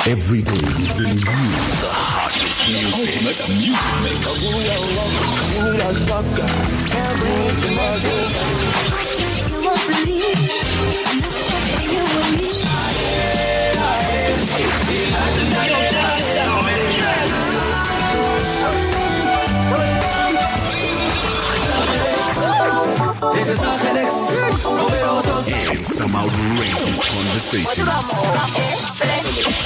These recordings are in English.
Every day we bring you the hottest music. Ultimate music mix. You won't believe you with me. Yo, check this out, man. It's some outrageous conversations.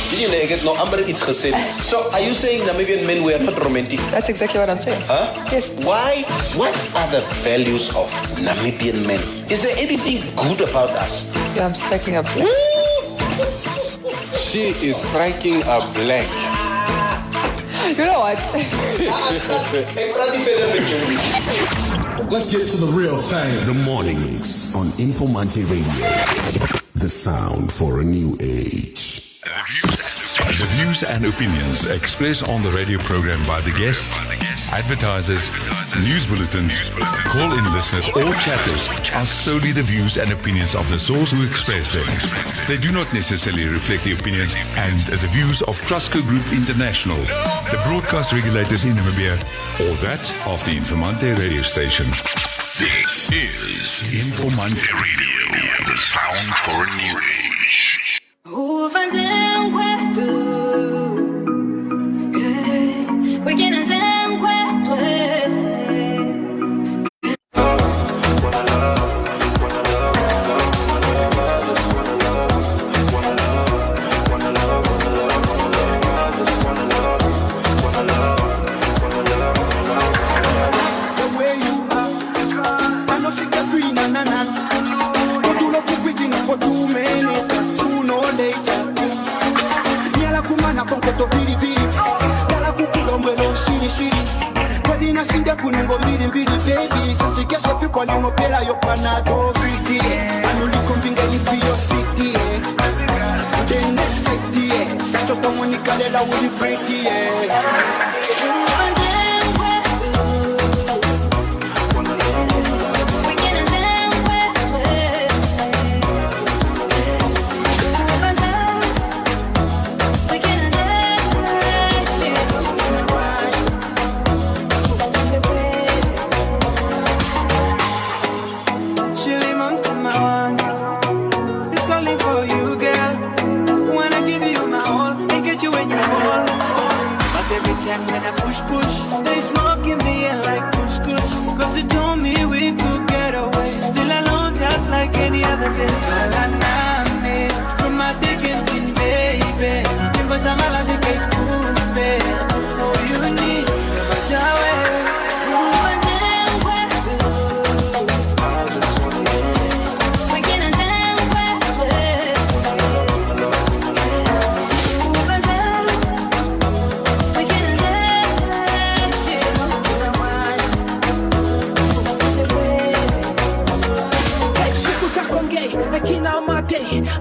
Did you get no amber iets gezien? So are you saying Namibian men were not romantic? That's exactly what I'm saying. Huh? Yes. Why? What are the values of Namibian men? Is there anything good about us? Yeah, I'm striking up black. She is striking a black. You know what? Let's get to the real thing. The mornings on Informanté Radio. The sound for a new age. The views and opinions expressed on the radio program by the guests, advertisers, news bulletins, call-in listeners or chatters are solely the views and opinions of the source who express them. They do not necessarily reflect the opinions and the views of Trustco Group International, the broadcast regulators in Namibia, or that of the Informanté radio station. This is Informanté Radio, the sound for a new age.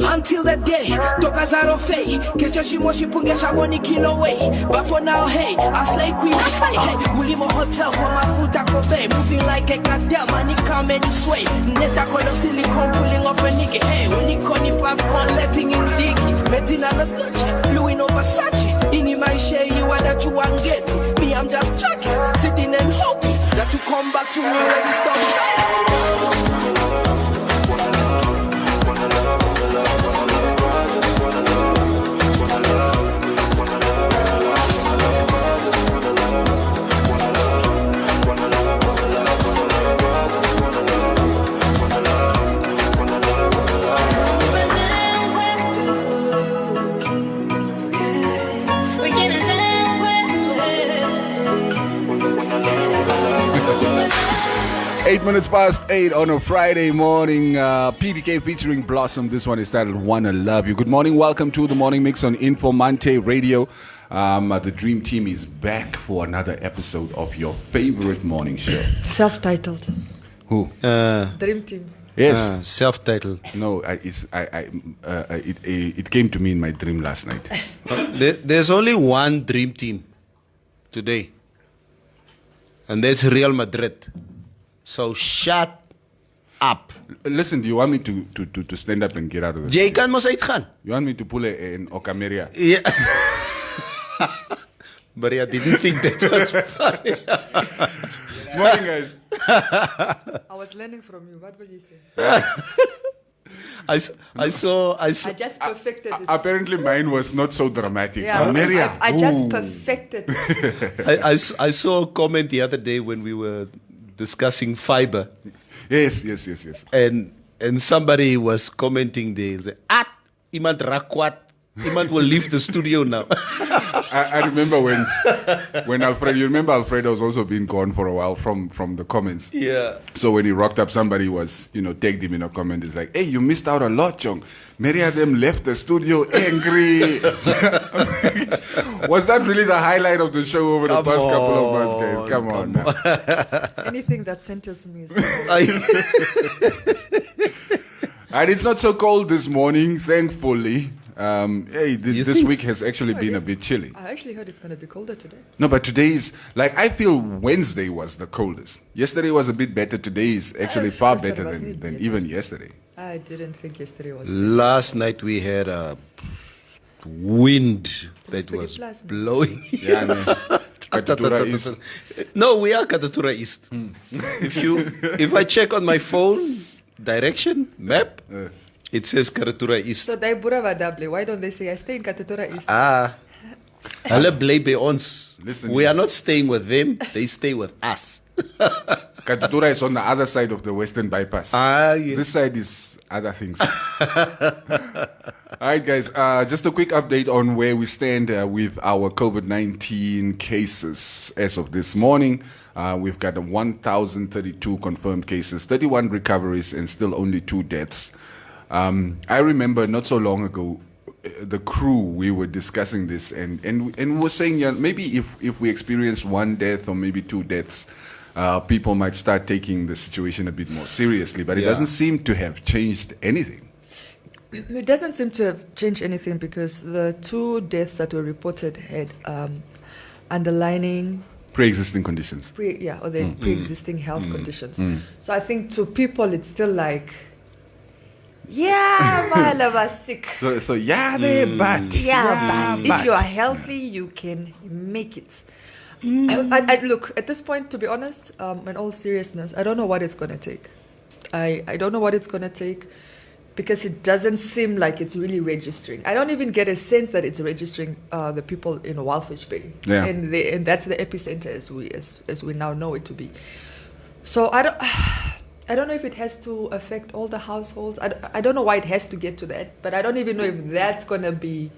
Until the day, toka zaro fei. Kesho shimoshi punge shaboni kilo way. But for now, hey, I slay queen, I slay. Hey, Mulimo hotel for my food I convey. Moving like a cartel, money come and sway. Neta kolo silicone pulling off a nigga. Hey, unikoni popcorn letting in diggy. Medina la Gucci, Louis no Versace. Ini my share you are that you want get. Me, I'm just checking, sitting and hoping that you come back to me when you stop. Eight minutes past 8 on a Friday morning. PDK featuring Blossom. This one is titled Wanna Love You. Good morning. Welcome to the Morning Mix on Informanté Radio. The Dream Team is back for another episode of your favorite morning show. Self-titled. Who? Dream Team. Yes. Self-titled. No, it came to me in my dream last night. There's only one Dream Team today. And that's Real Madrid. So shut up. Listen, do you want me to stand up and get out of this? Jy kan mos uitgaan. You want me to pull an Okameria? Yeah. But I didn't think that was funny. Morning, guys. I was learning from you. What will you say? I saw. I just perfected it. Apparently, mine was not so dramatic. Yeah, Okameria. I just perfected it. I saw a comment the other day when we were discussing fiber. Yes. And somebody was commenting there. Say, iemand rakwat. Iemand will leave the studio now. I remember when Alfred, you remember Alfredo was also been gone for a while from the comments. Yeah. So when he rocked up, somebody was, tagged him in a comment. It's like, hey, you missed out a lot, John. Many of them left the studio angry. Was that really the highlight of the show over the past couple of months, guys? Come on. Anything that centers me is And it's not so cold this morning, thankfully. This week has actually been a bit chilly. I actually heard it's going to be colder today. No, but today is, I feel Wednesday was the coldest. Yesterday was a bit better. Today is actually far better than even yesterday. I didn't think yesterday was Last night we had a wind that was blowing. Yeah, man. Katatura East. No, we are Katatura East. If I check on my phone, direction, map, it says Katatura East. So they burawa double. Why don't they say I stay in Katatura East? Hulle bly by ons. Listen, we are not staying with them, they stay with us. Katatura is on the other side of the Western Bypass. Yes. This side is other things. All right, guys. Just a quick update on where we stand with our COVID-19 cases as of this morning. We've got 1,032 confirmed cases, 31 recoveries, and still only 2 deaths. I remember not so long ago, the crew, we were discussing this, and we were saying, maybe if we experience 1 death or maybe 2 deaths, people might start taking the situation a bit more seriously. But it doesn't seem to have changed anything. It doesn't seem to have changed anything because the 2 deaths that were reported had underlying pre-existing conditions. Pre-existing health conditions. So I think to people it's still like, my lover sick. So but if you are healthy, you can make it. I look, at this point, to be honest, in all seriousness, I don't know what it's going to take. I don't know what it's going to take because it doesn't seem like it's really registering. I don't even get a sense that it's registering the people in Walfish Bay. Yeah. And that's the epicenter as we now know it to be. So I don't know if it has to affect all the households. I don't know why it has to get to that, but I don't even know if that's going to be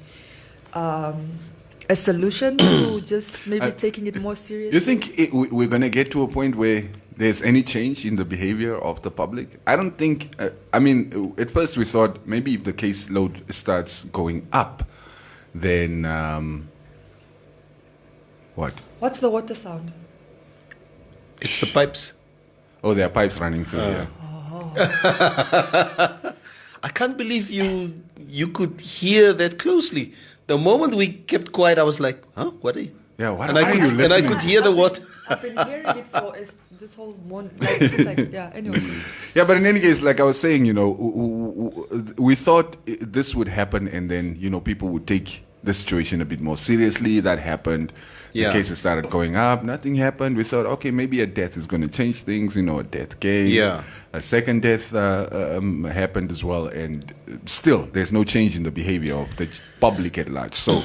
a solution to just maybe taking it more seriously. You think we're going to get to a point where there's any change in the behavior of the public? I don't think, at first we thought maybe if the caseload starts going up, then what? What's the water sound? It's the pipes. Oh, there are pipes running through here. I can't believe you could hear that closely. The moment we kept quiet, I was like, what are you? Yeah, what and are you listening? And I could hear the water. I've been hearing it for this whole morning. Anyway. Yeah, but in any case, like I was saying, we thought this would happen and then, people would take the situation a bit more seriously. That happened. The cases started going up. Nothing happened. We thought, okay, maybe a death is going to change things. A death came. Yeah. A second death happened as well. And still, there's no change in the behavior of the public at large. So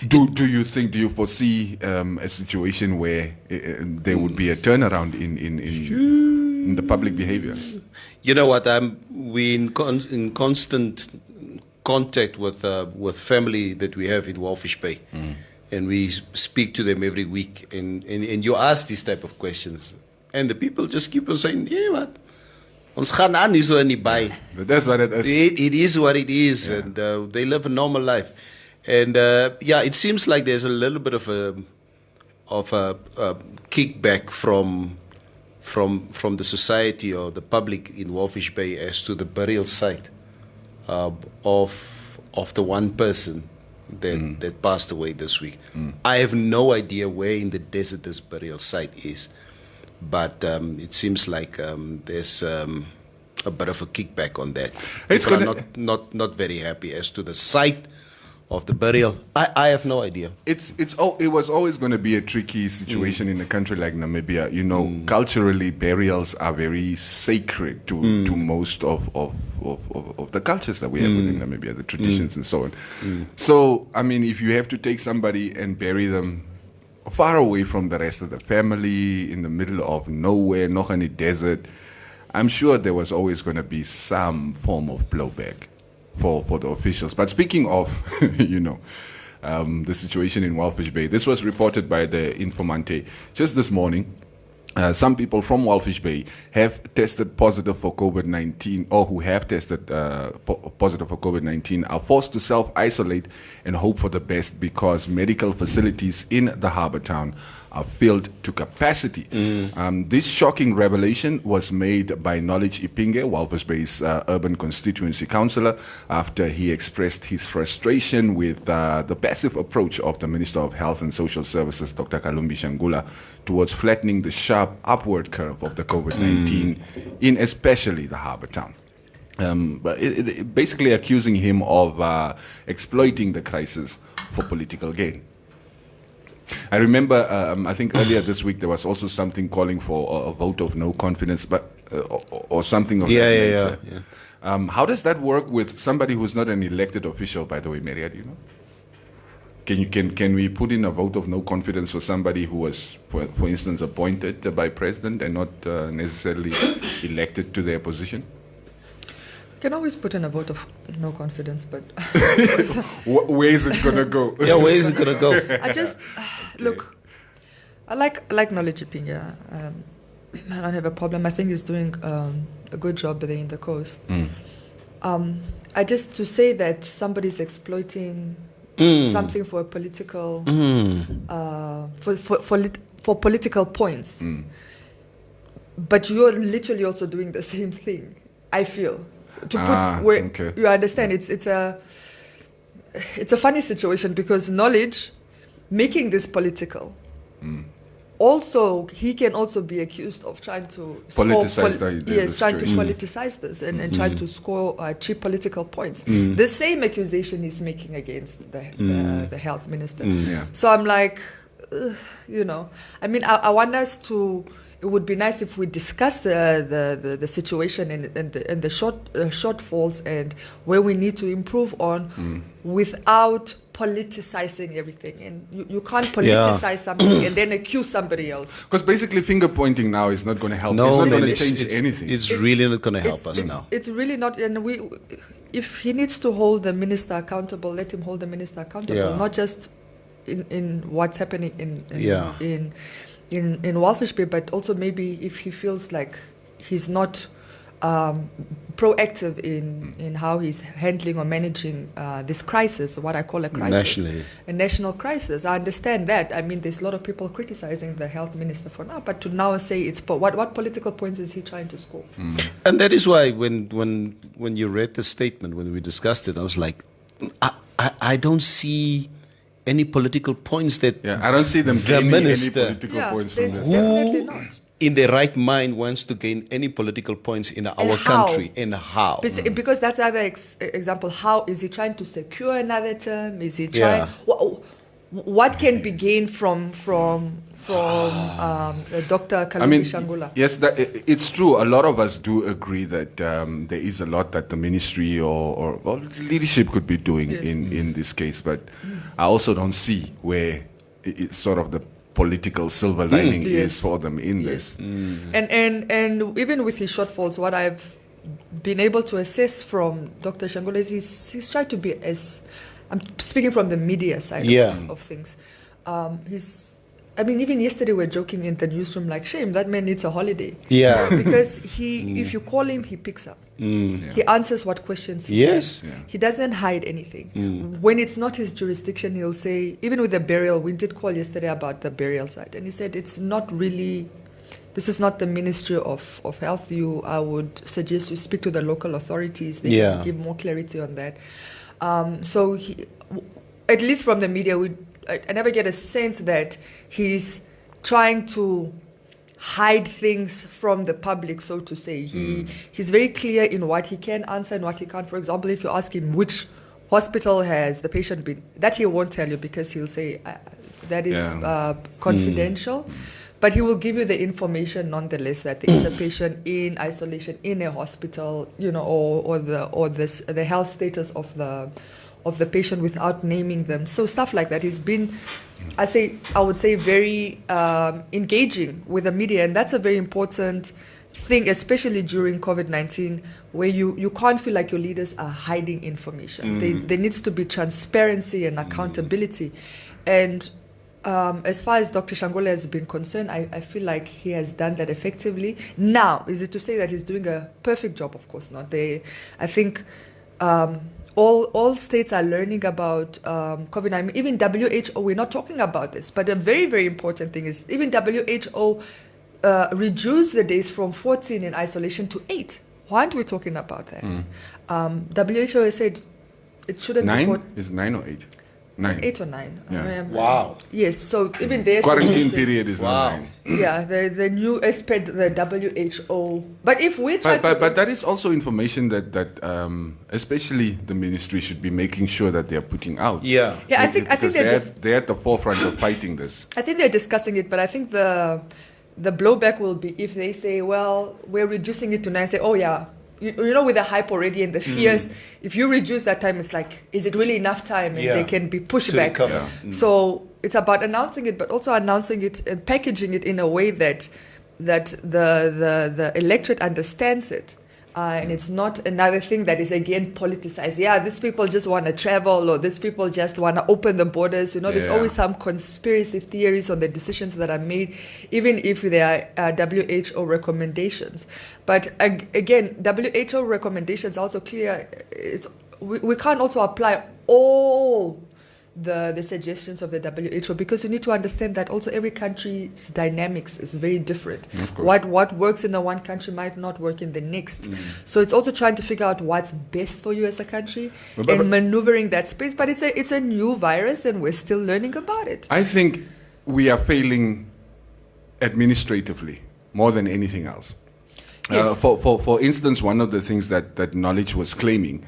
do you foresee a situation where there would be a turnaround in the public behavior? You know what? We're in constant contact with family that we have in Walfish Bay. And we speak to them every week, and you ask these type of questions, and the people just keep on saying, what? Ons gaan aan nie so in die by. That's what it is. It is what it is, and they live a normal life, and it seems like there's a little bit of a kickback from the society or the public in Walfish Bay as to the burial site of the one person that passed away this week. I have no idea where in the desert this burial site is, but it seems like there's a bit of a kickback on that. It's People gonna- are not very happy as to the site of the burial. I have no idea. It was always going to be a tricky situation in a country like Namibia. You know, culturally, burials are very sacred to most of the cultures that we have within Namibia, the traditions and so on. So, I mean, if you have to take somebody and bury them far away from the rest of the family, in the middle of nowhere, not in the desert, I'm sure there was always going to be some form of blowback for the officials. But speaking of, the situation in Walfish Bay, this was reported by the Informanté just this morning. Some people from Walfish Bay have tested positive for COVID-19, or who have tested positive for COVID-19, are forced to self-isolate and hope for the best because medical facilities in the harbour town are filled to capacity. This shocking revelation was made by Knowledge Ipinge, Walvis Bay's urban constituency councillor, after he expressed his frustration with the passive approach of the Minister of Health and Social Services, Dr. Kalumbi Shangula, towards flattening the sharp upward curve of the COVID-19 in especially the harbour town. But basically accusing him of exploiting the crisis for political gain. I remember, I think earlier this week there was also something calling for a vote of no confidence, but or something of that nature. Yeah. How does that work with somebody who's not an elected official? By the way, Maria, do you know? Can we put in a vote of no confidence for somebody who was, for instance, appointed by president and not necessarily elected to their position? Can always put in a vote of no confidence, but where is it gonna go? Yeah, where is it gonna go? I just look. I like Knowledge Ipinga. I don't have a problem. I think he's doing a good job there in the coast. I just to say that somebody's exploiting something for a political for political points, but you're literally also doing the same thing. I feel. You understand, it's a funny situation because Knowledge making this political. Also, he can also be accused of trying to politicize politicize this and trying to score cheap political points. The same accusation he's making against the health minister. So I'm like, I mean, I want us to. It would be nice if we discuss the situation and the shortfalls and where we need to improve on without politicizing everything. And you can't politicize something and then accuse somebody else. Because basically finger pointing now is not going to help. It's not going to change anything. It's really not going to help us now. It's really not. And if he needs to hold the minister accountable, let him hold the minister accountable, not just in what's happening in Walfish Bay, but also maybe if he feels like he's not proactive in how he's handling or managing this crisis, what I call a crisis, a national crisis. I understand that. I mean, there's a lot of people criticizing the health minister for now, but to now say it's what political points is he trying to score? And that is why when you read the statement, when we discussed it, I was like, I don't see any political points that I don't see them gaining any political points from this. Definitely not. In their right mind wants to gain any political points in our country, and how? Because that's another example. How is he trying to secure another term? Is he trying? What can be gained from Dr. Kalumbi Shangula? Yes, it's true. A lot of us do agree that there is a lot that the ministry or leadership could be doing in this case, but I also don't see where it's sort of the political silver lining is for them in this. And even with his shortfalls, what I've been able to assess from Dr. Shangula is he's trying to be I'm speaking from the media side of things. Even yesterday we were joking in the newsroom, like, shame, that man needs a holiday. Yeah. Because if you call him, he picks up. He answers what questions he has. He doesn't hide anything. When it's not his jurisdiction, he'll say, even with the burial, we did call yesterday about the burial site, and he said, this is not the Ministry of Health. I would suggest you speak to the local authorities. They can give more clarity on that. So at least from the media, I never get a sense that he's trying to hide things from the public, so to say. He's very clear in what he can answer and what he can't. For example, if you ask him which hospital has the patient been, that he won't tell you because he'll say that is confidential. But he will give you the information nonetheless that there is a patient in isolation in a hospital, or the health status of the patient without naming them. So stuff like that. He's been, I would say, very engaging with the media, and that's a very important thing, especially during COVID-19, where you can't feel like your leaders are hiding information. There needs to be transparency and accountability, and as far as Dr. Shangole has been concerned, I feel like he has done that effectively. Now, is it to say that he's doing a perfect job? Of course not. I think all states are learning about COVID-19. Even WHO, we're not talking about this, but a very, very important thing is even WHO reduced the days from 14 in isolation to 8. Why aren't we talking about that? WHO has said it shouldn't be 9? Is 9 or 8? 9. 8 or 9. Yeah. Wow. Yes, so even there. Quarantine period is Wow. 9. Yeah, the new aspect, the WHO. But if we try but that is also information that especially the ministry should be making sure that they are putting out. Yeah. Yeah, I think they're at the forefront of fighting this. I think they're discussing it, but I think the blowback will be if they say, well, we're reducing it to 9. Say, oh yeah, with the hype already and the fears, if you reduce that time, it's like, is it really enough time? And they can be pushed back. So it's about announcing it, but also announcing it and packaging it in a way that the electorate understands it. And it's not another thing that is again politicized. Yeah, these people just want to travel, or these people just want to open the borders. There's always some conspiracy theories on the decisions that are made, even if there are WHO recommendations. But again, WHO recommendations are also clear. We can't also apply all the suggestions of the WHO, because you need to understand that also every country's dynamics is very different. What works in the one country might not work in the next. So it's also trying to figure out what's best for you as a country and maneuvering that space. But it's a new virus and we're still learning about it. I think we are failing administratively more than anything else. Yes. For instance, one of the things that Knowledge was claiming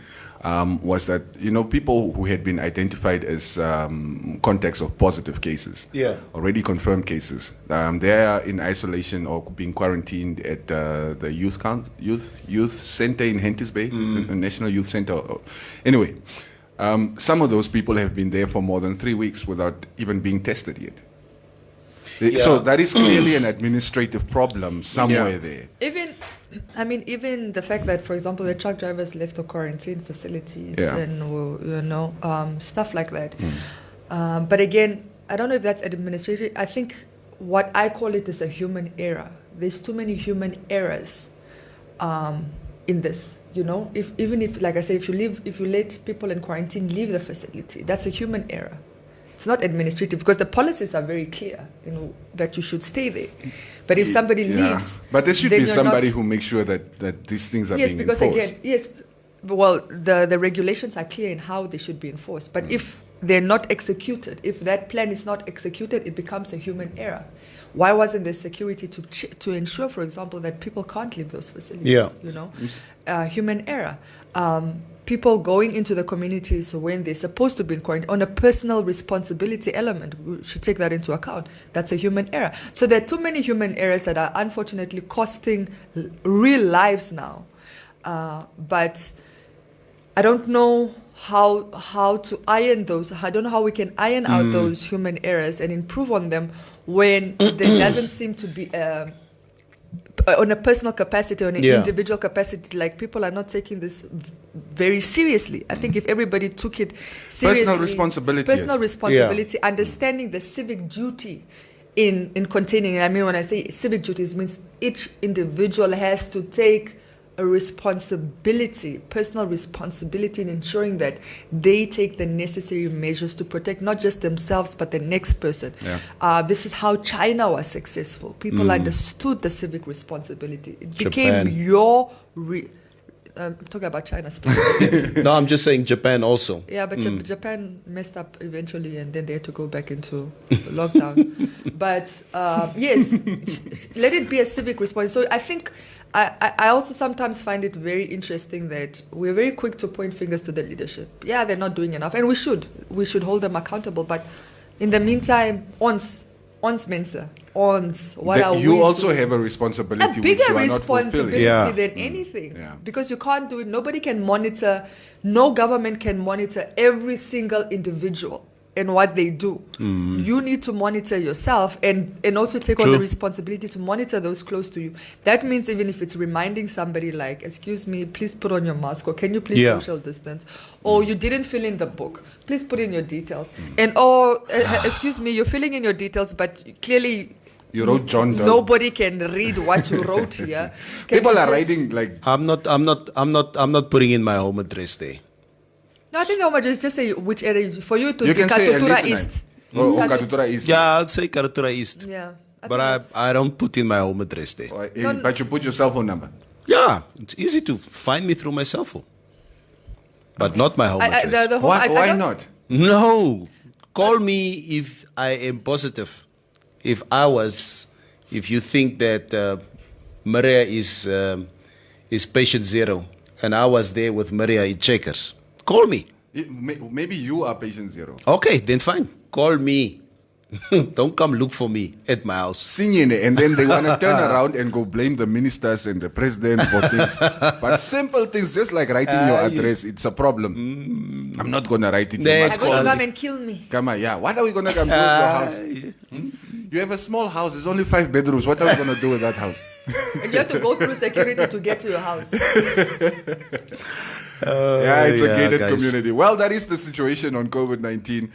was that people who had been identified as contacts of positive cases, already confirmed cases, they are in isolation or being quarantined at the youth center in Henties Bay, the National Youth Center. Anyway, some of those people have been there for more than 3 weeks without even being tested yet. So that is clearly an administrative problem somewhere there. Even the fact that, for example, the truck drivers left the quarantine facilities and stuff like that. But again, I don't know if that's administrative. I think what I call it is a human error. There's too many human errors in this. If like I say, if you let people in quarantine leave the facility, that's a human error. It's not administrative, because the policies are very clear, that you should stay there. But if somebody leaves, but there should be somebody who makes sure that these things are being enforced. The regulations are clear in how they should be enforced. But if they're not executed, if that plan is not executed, it becomes a human error. Why wasn't there security to ensure, for example, that people can't leave those facilities? Human error. People going into the communities when they're supposed to be in quarantine, on a personal responsibility element, we should take that into account. That's a human error. So there are too many human errors that are unfortunately costing real lives now. But I don't know how to iron those. I don't know how we can iron out those human errors and improve on them when there doesn't seem to be on a personal capacity, on an individual capacity, like people are not taking this very seriously. I think if everybody took it seriously, personal responsibility, understanding the civic duty in containing it. I mean, when I say civic duties, it means each individual has to take a responsibility, personal responsibility in ensuring that they take the necessary measures to protect not just themselves but the next person. This is how China was successful. People understood the civic responsibility. It became talking about China specifically. No, I'm just saying Japan also. Yeah, but Japan messed up eventually, and then they had to go back into lockdown. But yes, let it be a civic response. So I think I also sometimes find it very interesting that we're very quick to point fingers to the leadership. Yeah, they're not doing enough, and we should hold them accountable. But in the meantime, ons mense, what are we? You also doing? have a responsibility, A bigger which you are not fulfilling. responsibility than anything. Yeah. Because you can't do it. Nobody can monitor, no government can monitor every single individual and what they do. You need to monitor yourself and also take on the responsibility to monitor those close to you. That means even if it's reminding somebody like, excuse me, please put on your mask, or can you please social distance, or you didn't fill in the book, please put in your details. And excuse me, you're filling in your details, but clearly you wrote John Doe. Nobody can read what you wrote here. People are writing like I'm not putting in my home address there. No, I think I would just say which area for you to you can say Katutura East. Katutura East. Yeah, I'll say Katutura East. Yeah. But I don't put in my home address there. But you put your cell phone number. Yeah, it's easy to find me through my cell phone. But not my home address. Why not? No. Call me if I am positive. If you think that Maria is patient zero and I was there with Maria in Checkers, call me. Maybe you are patient zero. Okay, then fine. Call me. Don't come look for me at my house. And then they want to turn around and go blame the ministers and the president for things. But simple things, just like writing your address, it's a problem. I'm not going to write it. I'm going to come and kill me. Come on, yeah. What are we going to come do with your house? You have a small house. It's only 5 bedrooms. What are we going to do with that house? And you have to go through security to get to your house. Yeah, it's a gated community. Well, that is the situation on COVID-19.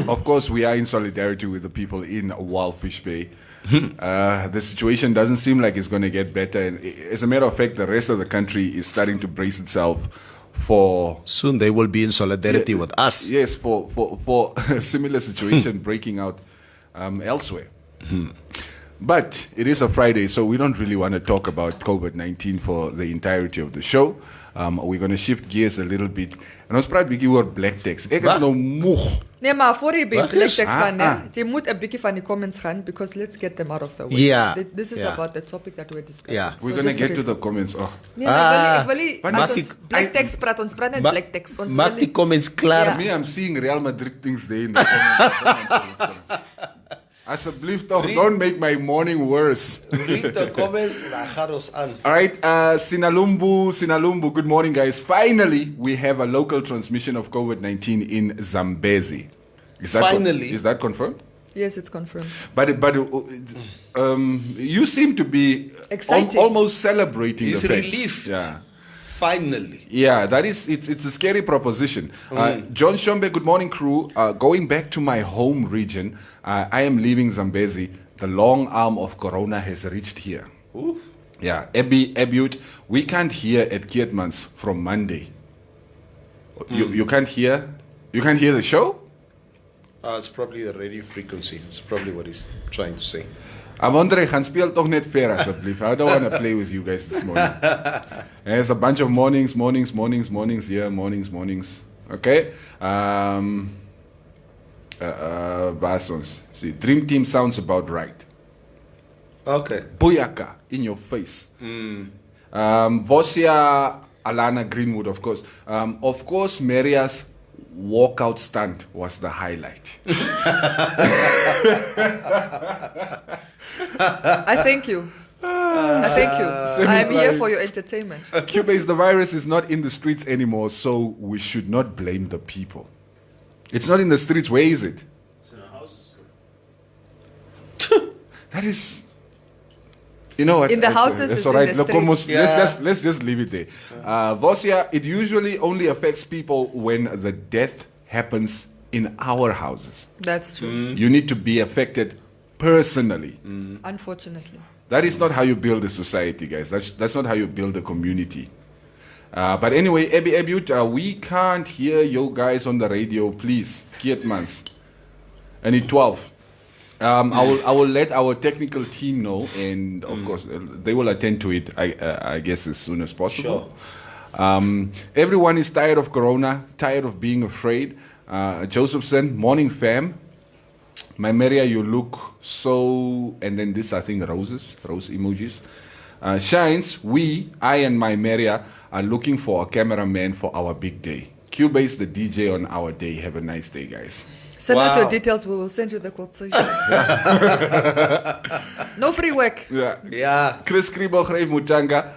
Of course, we are in solidarity with the people in Walfish Bay. The situation doesn't seem like it's going to get better. And as a matter of fact, the rest of the country is starting to brace itself for... Soon they will be in solidarity with us. Yes, for a similar situation breaking out elsewhere. But it is a Friday, so we don't really want to talk about COVID-19 for the entirety of the show. We're going to shift gears a little bit. En ons praat bietjie oor black text. Ek is nou moeg. Nee, maar voor jy by black text gaan, jy moet 'n bietjie van die comments gaan, because let's get them out of the way. Yeah. This is about the topic that we're discussing. Yeah. We're going to get to the comments. Oh. Nee, ek wil black text praat, ons praat net black text. Maak die comments klaar. Me, I'm seeing Real Madrid things there in the comments. Asseblief toch, don't make my morning worse. Read the comments en dan gaan ons aan. All right, Sinalumbu, good morning, guys. Finally, we have a local transmission of COVID-19 in Zambezi. Is that confirmed? Yes, it's confirmed. But you seem to be almost celebrating the fact. Relieved. Yeah. Finally. Yeah, it's a scary proposition. John Shombe, good morning, crew. Going back to my home region, I am leaving Zambezi. The long arm of Corona has reached here. Ooh. Yeah, Ebiut, we can't hear at Kietmans from Monday. You can't hear? You can't hear the show? It's probably the radio frequency. It's probably what he's trying to say. Avondre, gaan speel toch net fair asseblief. I don't want to play with you guys this morning. There's a bunch of mornings here, mornings. Okay? Basons. See, Dream Team sounds about right. Okay. Booyaka, in your face. Vosia Alana Greenwood, of course. Of course, Maria's walkout stunt was the highlight. I thank you. I'm here for your entertainment. Cubase, the virus is not in the streets anymore, so we should not blame the people. It's not in the streets. Where is it? It's in our houses. That is... You know what? In the houses, that's it's all right. in the streets. Let's just leave it there. Vosia, it usually only affects people when the death happens in our houses. That's true. You need to be affected personally. Unfortunately. That is not how you build a society, guys. That's not how you build a community. But anyway, Ebiut, we can't hear you guys on the radio, please. Kietmans. I need 12. I will let our technical team know, and of course they will attend to it. I guess as soon as possible. Sure. Everyone is tired of Corona, tired of being afraid. Josephson, morning fam. My Maria, you look so. And then this, I think, rose emojis. Shines, I and my Maria are looking for a cameraman for our big day. Cubase the DJ on our day. Have a nice day, guys. Send us your details. We will send you the quotation. No free work. Yeah. Chris Kribo Grave Mutanga,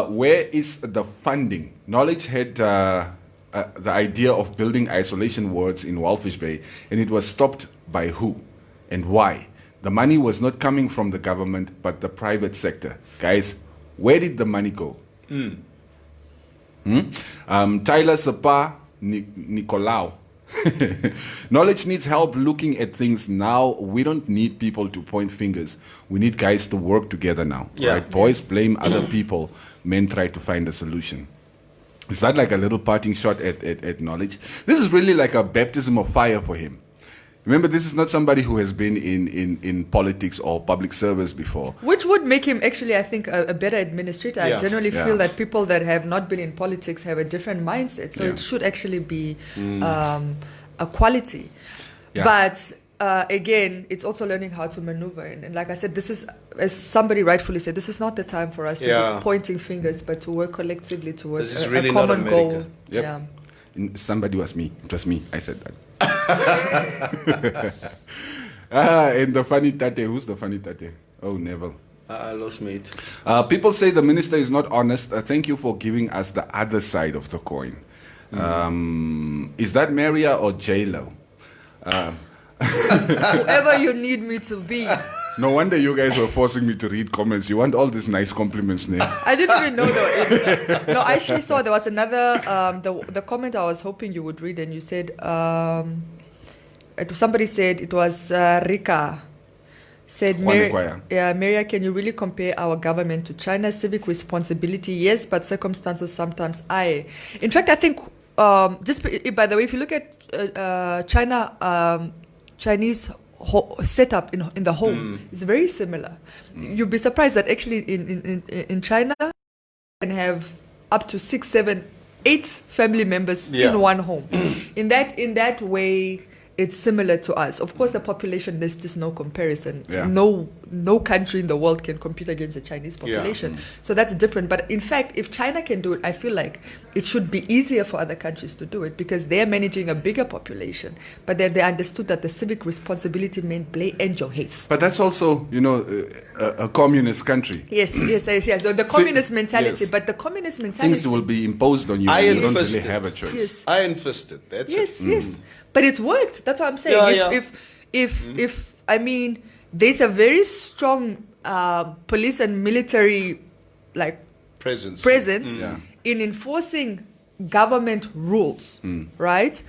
where is the funding? Knowledge had the idea of building isolation wards in Walfish Bay, and it was stopped by who and why? The money was not coming from the government, but the private sector. Guys, where did the money go? Tyler Sapa Nicolau. Knowledge needs help looking at things now. We don't need people to point fingers. We need guys to work together now. Yeah. Right? Boys blame other people. Men try to find a solution. Is that like a little parting shot at Knowledge? This is really like a baptism of fire for him. Remember, this is not somebody who has been in politics or public service before. Which would make him actually, I think, a better administrator. Yeah. I generally feel that people that have not been in politics have a different mindset. So it should actually be a quality. Yeah. But again, it's also learning how to maneuver. And like I said, this is, as somebody rightfully said, this is not the time for us to be pointing fingers, but to work collectively towards This is really a not common America. goal. Yep. Yeah. Somebody was me. It was me. I said that. And the funny tate. Who's the funny tate? Oh, Neville. I lost mate. People say the minister is not honest. Thank you for giving us the other side of the coin. Is that Maria or J-Lo? Whoever you need me to be. No wonder you guys were forcing me to read comments. You want all these nice compliments now. I didn't even know though. No, I actually saw there was another the comment I was hoping you would read, and you said somebody said it was Rika said Maria, can you really compare our government to China? Civic responsibility, yes, but circumstances sometimes aye. In fact, I think just by the way, if you look at Chinese setup in the home is very similar. You'll be surprised that actually in China you can have up to 6, 7, 8 family members in one home. In that way, it's similar to us. Of course, the population, there's just no comparison. Yeah. No country in the world can compete against the Chinese population. So that's different. But in fact, if China can do it, I feel like it should be easier for other countries to do it because they're managing a bigger population. But they understood that the civic responsibility meant play and your haste. But that's also, a communist country. Yes. The communist mentality. Yes. But the communist mentality... Things will be imposed on you. You don't really have a choice. Yes. Iron fisted. That's it. Yes. But it's worked. That's what I'm saying. If I mean, there's a very strong police and military Presence. in enforcing government rules, right?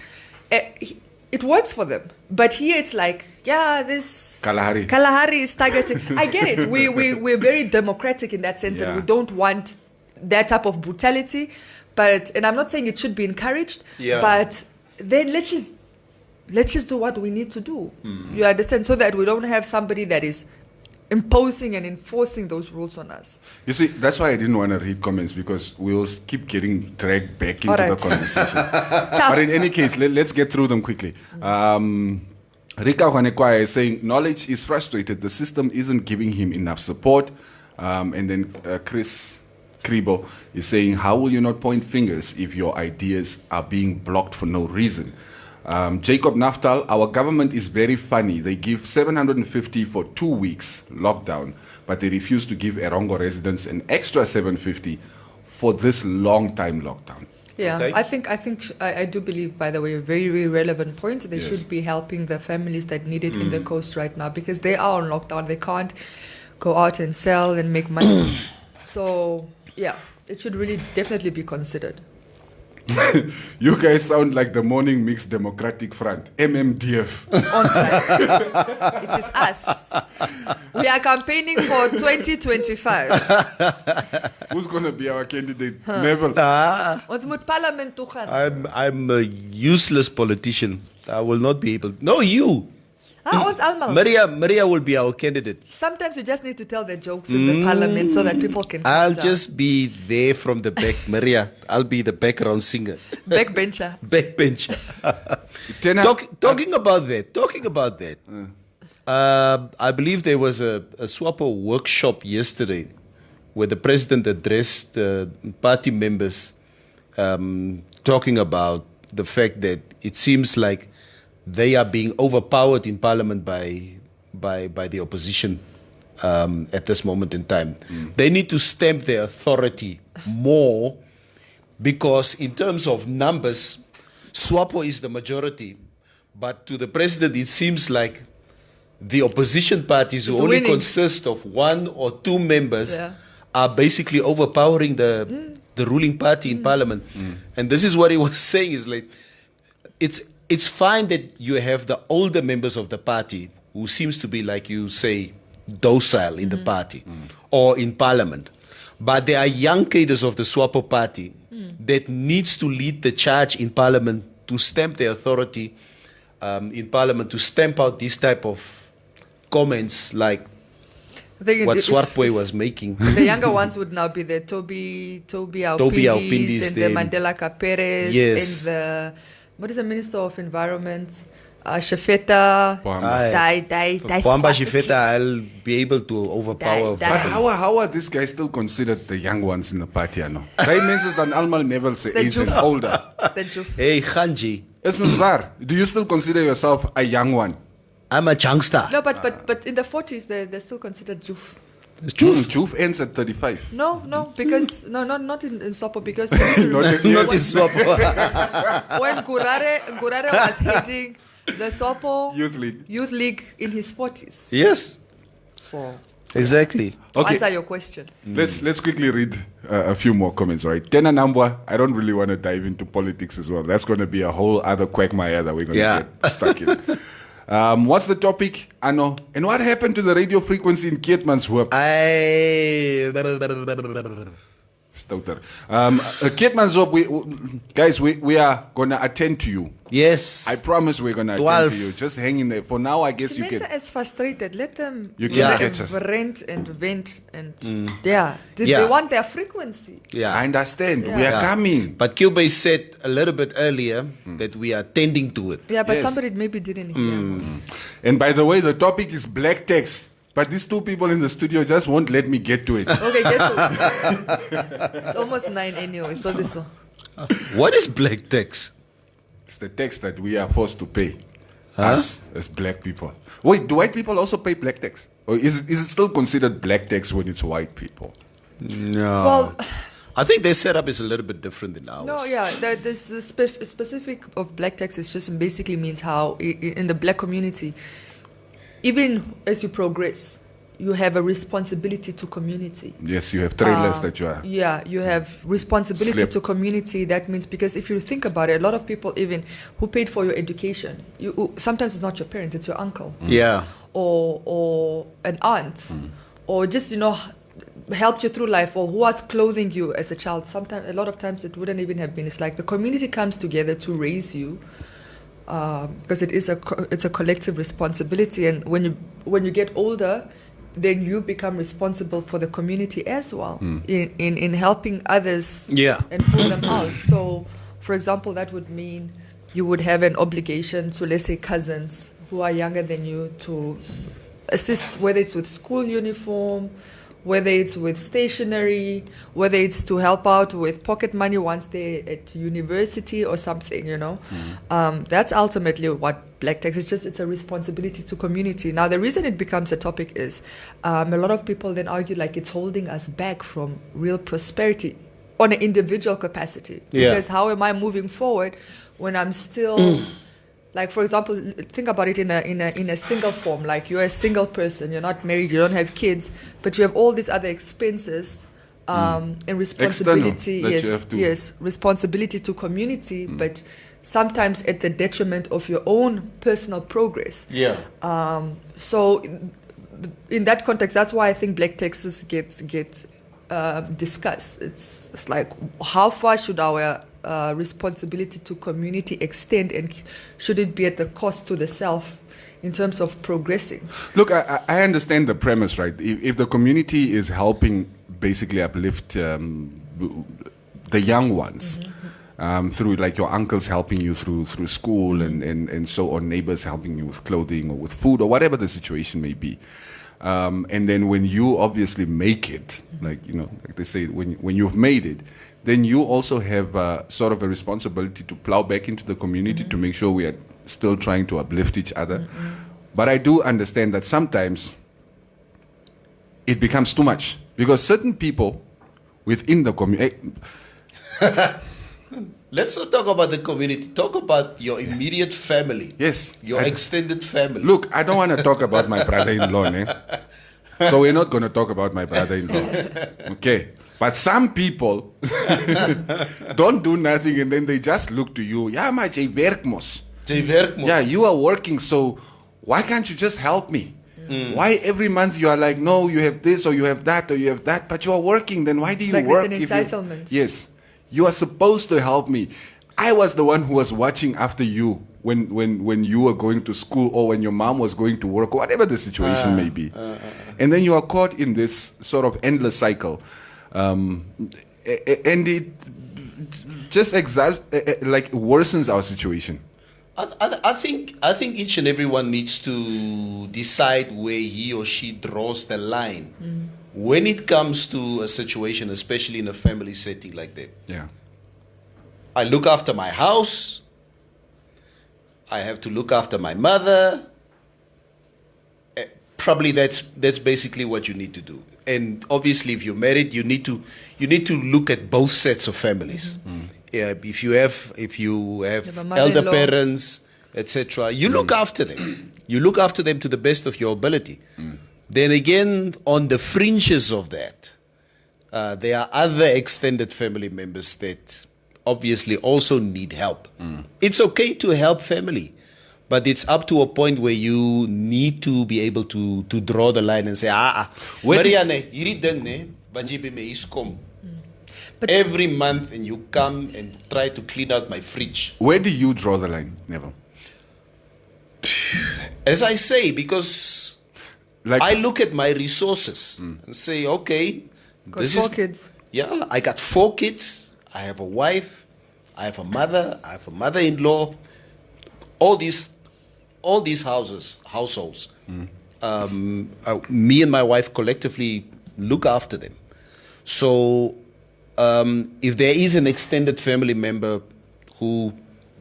It works for them. But here it's like, this Kalahari is targeting. I get it. We're very democratic in that sense, and we don't want that type of brutality. And I'm not saying it should be encouraged. But then let's just do what we need to do. You understand? So that we don't have somebody that is imposing and enforcing those rules on us. You see, that's why I didn't want to read comments, because we will keep getting dragged back into the conversation. But in any case, let's get through them quickly. Rika Hwanekwaya is saying, knowledge is frustrated. The system isn't giving him enough support. And then Chris Kribo is saying, how will you not point fingers if your ideas are being blocked for no reason? Jacob Naftal, our government is very funny. They give 750 for 2 weeks lockdown, but they refuse to give Erongo residents an extra 750 for this long time lockdown. Yeah, Okay. I do believe, by the way, a very, very relevant point. They should be helping the families that need it in the coast right now, because they are on lockdown. They can't go out and sell and make money. So, yeah, it should really definitely be considered. You guys sound like the Morning Mix Democratic Front, MMDF. It is us. We are campaigning for 2025. Who's going to be our candidate? Neville. Ons moet parlement toe gaan. I'm a useless politician. I will not be able. No, you. Ons almal. Maria will be our candidate. Sometimes you just need to tell the jokes in the parliament so that people can. I'll just be there from the back. Maria, I'll be the background singer. Backbencher. Backbencher. Talking about that. I believe there was a SWAPO workshop yesterday where the president addressed party members talking about the fact that it seems like they are being overpowered in parliament by the opposition at this moment in time. They need to stamp their authority more because in terms of numbers, SWAPO is the majority. But to the president, it seems like the opposition parties who only consist of 1 or 2 members are basically overpowering the ruling party in parliament. And this is what he was saying is like, it's fine that you have the older members of the party who seems to be, like you say, docile in the party or in parliament. But there are young cadres of the SWAPO party that needs to lead the charge in parliament to stamp their authority in parliament, to stamp out this type of comments like what Swartboy was making. The younger ones would now be the Toby Aupindis and the Mandela Kaperes and the, what is the Minister of Environment? Shafeta. Kwamba Shafeta, I'll be able to overpower. But how are these guys still considered the young ones in the party? No? They means dan almal never say age and older. Hey, Khanji. Is Bar, do you still consider yourself a young one? I'm a youngster. No, but in the 40s, they're still considered Juf. Juf ends at 35. No, because not in Sopo, because not in Sopo. When Gurare was heading the Sopo Youth League in his 40s. Yes. So exactly. Okay. Answer your question. Let's quickly read a few more comments, right? Tena Nambwa, I don't really want to dive into politics as well. That's going to be a whole other quagmire that we're going to get stuck in. What's the topic, Ano? And what happened to the radio frequency in Keetmanshoop? Stouter. Keetmanshoop, guys, we are going to attend to you. Yes. I promise we're going to attend to you. Just hang in there. For now, I guess you can. As frustrated. Let them catch us. Rent and vent and they want their frequency. Yeah, I understand. We are coming. But Cube said a little bit earlier that we are tending to it. Yeah, but somebody maybe didn't hear. And by the way, the topic is black tax. But these 2 people in the studio just won't let me get to it. Okay, get to it. It's almost 9 anyway, so this one. What is black tax? It's the tax that we are forced to pay. Us as black people. Wait, do white people also pay black tax? Or is it still considered black tax when it's white people? No. Well, I think their setup is a little bit different than ours. No, yeah. The specific of black tax is just basically means how in the black community, even as you progress, you have a responsibility to community. Yes, you have trailers that you are. Yeah, you have responsibility to community. That means, because if you think about it, a lot of people even who paid for your education, sometimes it's not your parent, it's your uncle. Yeah. Or an aunt. Or just, helped you through life, or who was clothing you as a child. Sometimes, a lot of times it wouldn't even have been. It's like the community comes together to raise you. Because it's a collective responsibility, and when you get older, then you become responsible for the community as well in helping others and pull them out. So, for example, that would mean you would have an obligation to, let's say, cousins who are younger than you to assist, whether it's with school uniform, whether it's with stationery, whether it's to help out with pocket money once they're at university or something, That's ultimately what black tax is. It's a responsibility to community. Now, the reason it becomes a topic is a lot of people then argue like it's holding us back from real prosperity on an individual capacity. Because how am I moving forward when I'm still... Like, for example, think about it in a single form. Like, you're a single person, you're not married, you don't have kids, but you have all these other expenses and responsibility. Responsibility to community, but sometimes at the detriment of your own personal progress. Yeah. So, in that context, that's why I think black taxes get discussed. It's like, how far should our responsibility to community extend, and should it be at the cost to the self in terms of progressing. Look, I understand the premise, right? If the community is helping basically uplift the young ones, through like your uncles helping you through school and so on, neighbors helping you with clothing or with food or whatever the situation may be. And then when you obviously make it, like they say, when you've made it, then you also have sort of a responsibility to plow back into the community to make sure we are still trying to uplift each other. But I do understand that sometimes it becomes too much because certain people within the community. Let's not talk about the community. Talk about your immediate family. Yes. Your extended family. Look, I don't want to talk about my brother-in-law, so we're not going to talk about my brother-in-law. Okay. But some people don't do nothing and then they just look to you. Ja, maar jy werk mos. Yeah, you are working, so why can't you just help me? Why every month you are like, no, you have this or you have that or you have that, but you are working, then why do you like work? Like an entitlement. Yes. You are supposed to help me. I was the one who was watching after you when you were going to school or when your mom was going to work or whatever the situation may be. And then you are caught in this sort of endless cycle. And it just worsens our situation. I think each and everyone needs to decide where he or she draws the line when it comes to a situation, especially in a family setting like that. Yeah. I look after my house. I have to look after my mother. Probably that's basically what you need to do. And obviously, if you're married, you need to look at both sets of families. If you have elder parents, etc., you look after them. You look after them to the best of your ability. Then again, on the fringes of that, there are other extended family members that obviously also need help. It's okay to help family, but it's up to a point where you need to be able to draw the line and say, Marianne, hierdie ding ne, wat jy by my huis kom. Every month, and you come and try to clean out my fridge. Where do you draw the line, Neville? As I say, because I look at my resources and say, okay, this is 4 kids. Yeah, I got 4 kids. I have a wife. I have a mother. I have a mother-in-law. All these households. Me and my wife collectively look after them. So if there is an extended family member who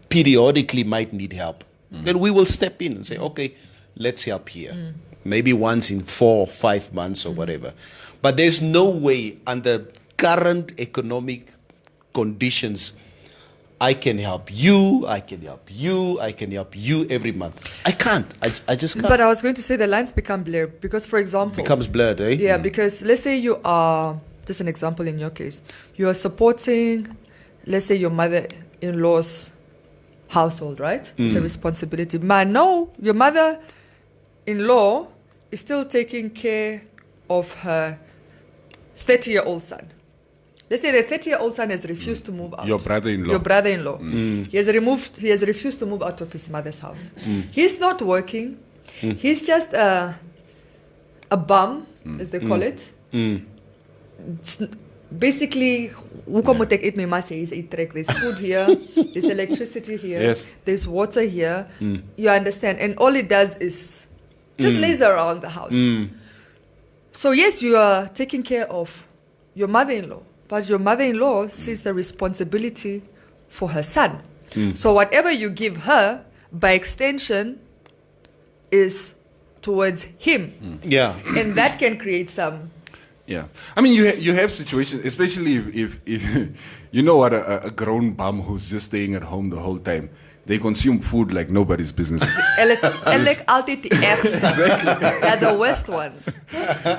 periodically might need help, then we will step in and say, okay, let's help here. Maybe once in 4 or 5 months or whatever. But there's no way under current economic conditions I can help you, I can help you, I can help you every month. I can't. I just can't. But I was going to say the lines become blurred because, for example... Becomes blurred, eh? Yeah, because let's say you are... Just an example in your case. You are supporting, let's say, your mother-in-law's household, right? It's a responsibility. Man, no, your mother-in-law is still taking care of her 30-year-old son. Let's say the 30-year-old son has refused to move out. Your brother-in-law. Your brother-in-law. He has refused to move out of his mother's house. He's not working. He's just a bum, as they call it. Basically, there's food here, there's electricity here, there's water here. You understand? And all it does is just lays around the house. So yes, you are taking care of your mother-in-law, but your mother-in-law sees the responsibility for her son. So whatever you give her, by extension, is towards him. Yeah. And that can create some... Yeah, I mean, you have situations, especially if you know what, a grown bum who's just staying at home the whole time, they consume food like nobody's business. Altijd the ergste. They're the worst ones.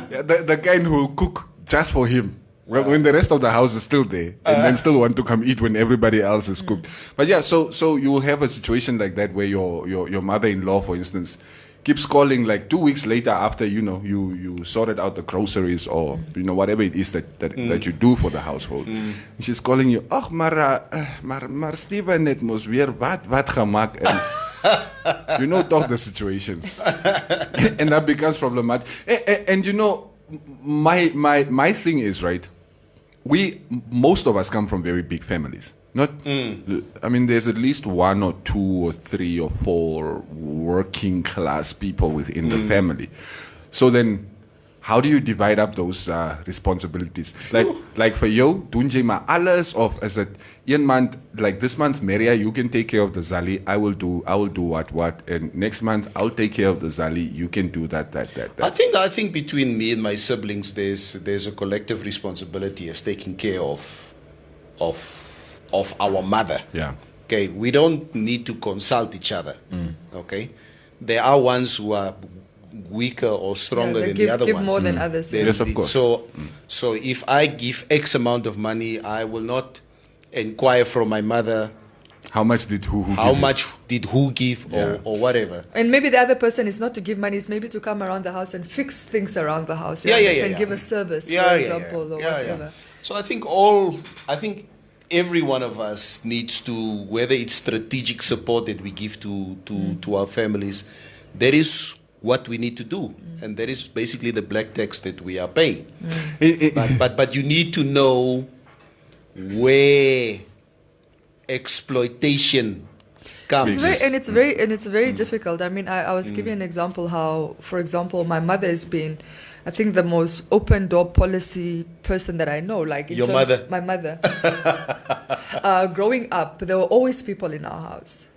Yeah, the kind who will cook just for him. Well, when the rest of the house is still there, and then still want to come eat when everybody else is cooked. But yeah, so you will have a situation like that where your mother-in-law, for instance, keeps calling like 2 weeks later after you sorted out the groceries or whatever it is that you do for the household. She's calling you, maar Steven het mos weer wat gemaak. You know, talk the situations. And that becomes problematic. And you know, my thing is, right, most of us come from very big families. I mean, there's at least 1 or 2 or 3 or 4 working class people within the family. So then, how do you divide up those responsibilities? Like for you, dunje ma alles, of as a one month, like this month, Maria, you can take care of the Zali. I will do what, and next month I'll take care of the Zali. You can do that. I think between me and my siblings, there's a collective responsibility as taking care of our mother. Yeah. Okay, we don't need to consult each other. Okay, there are ones who are weaker or stronger than the other give ones. more than others. Yes, of course. So if I give X amount of money, I will not inquire from my mother how much did who give or whatever. And maybe the other person is not to give money, it's maybe to come around the house and fix things around the house. And give a service, for example, or whatever. So I think every one of us needs to, whether it's strategic support that we give to our families, there is what we need to do, and that is basically the black tax that we are paying. But you need to know where exploitation comes. It's very difficult. I mean, I was giving an example how, for example, my mother has been, I think, the most open door policy person that I know. Like Your mother? My mother. Growing up, there were always people in our house.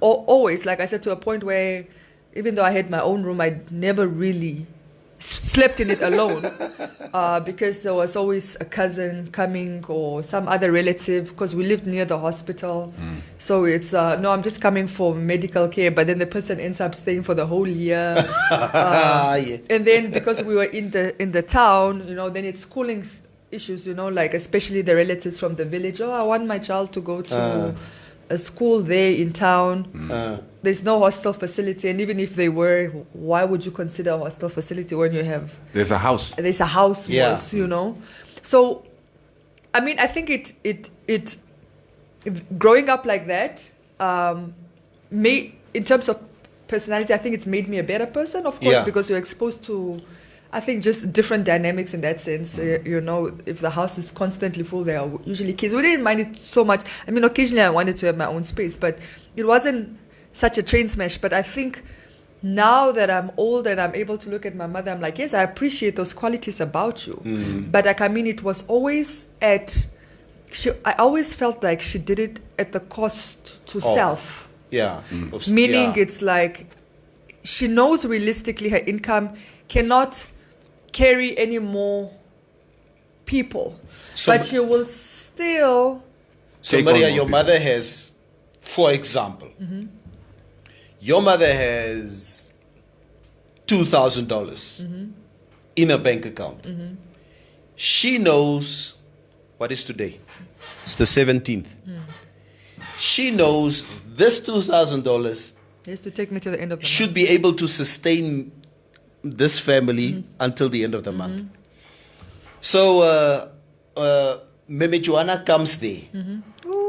Always, like I said, to a point where even though I had my own room, I never really slept in it alone because there was always a cousin coming or some other relative, because we lived near the hospital. So it's, no, I'm just coming for medical care, but then the person ends up staying for the whole year. And then because we were in the town, you know, then it's schooling issues, you know, like especially the relatives from the village. Oh, I want my child to go to a school there in town. There's no hostel facility, and even if they were, why would you consider a hostel facility when you have... There's a house. There's a house, you know. So, I mean, I think it growing up like that, in terms of personality, I think it's made me a better person, of course, because you're exposed to, I think, just different dynamics in that sense. You know, if the house is constantly full, there are usually kids. We didn't mind it so much. I mean, occasionally I wanted to have my own space, but it wasn't such a train smash. But I think now that I'm old and I'm able to look at my mother, I'm like, yes, I appreciate those qualities about you. But like, I mean, it was always I always felt like she did it at the cost to self. Meaning it's like she knows realistically her income cannot carry any more people, but she will still... So Maria, your mother has, for example, your mother has $2,000 in a bank account. She knows, what is today? It's the 17th. She knows this $2,000 has to take me to the end of the should month. be able to sustain this family until the end of the month. So Meme Joanna comes there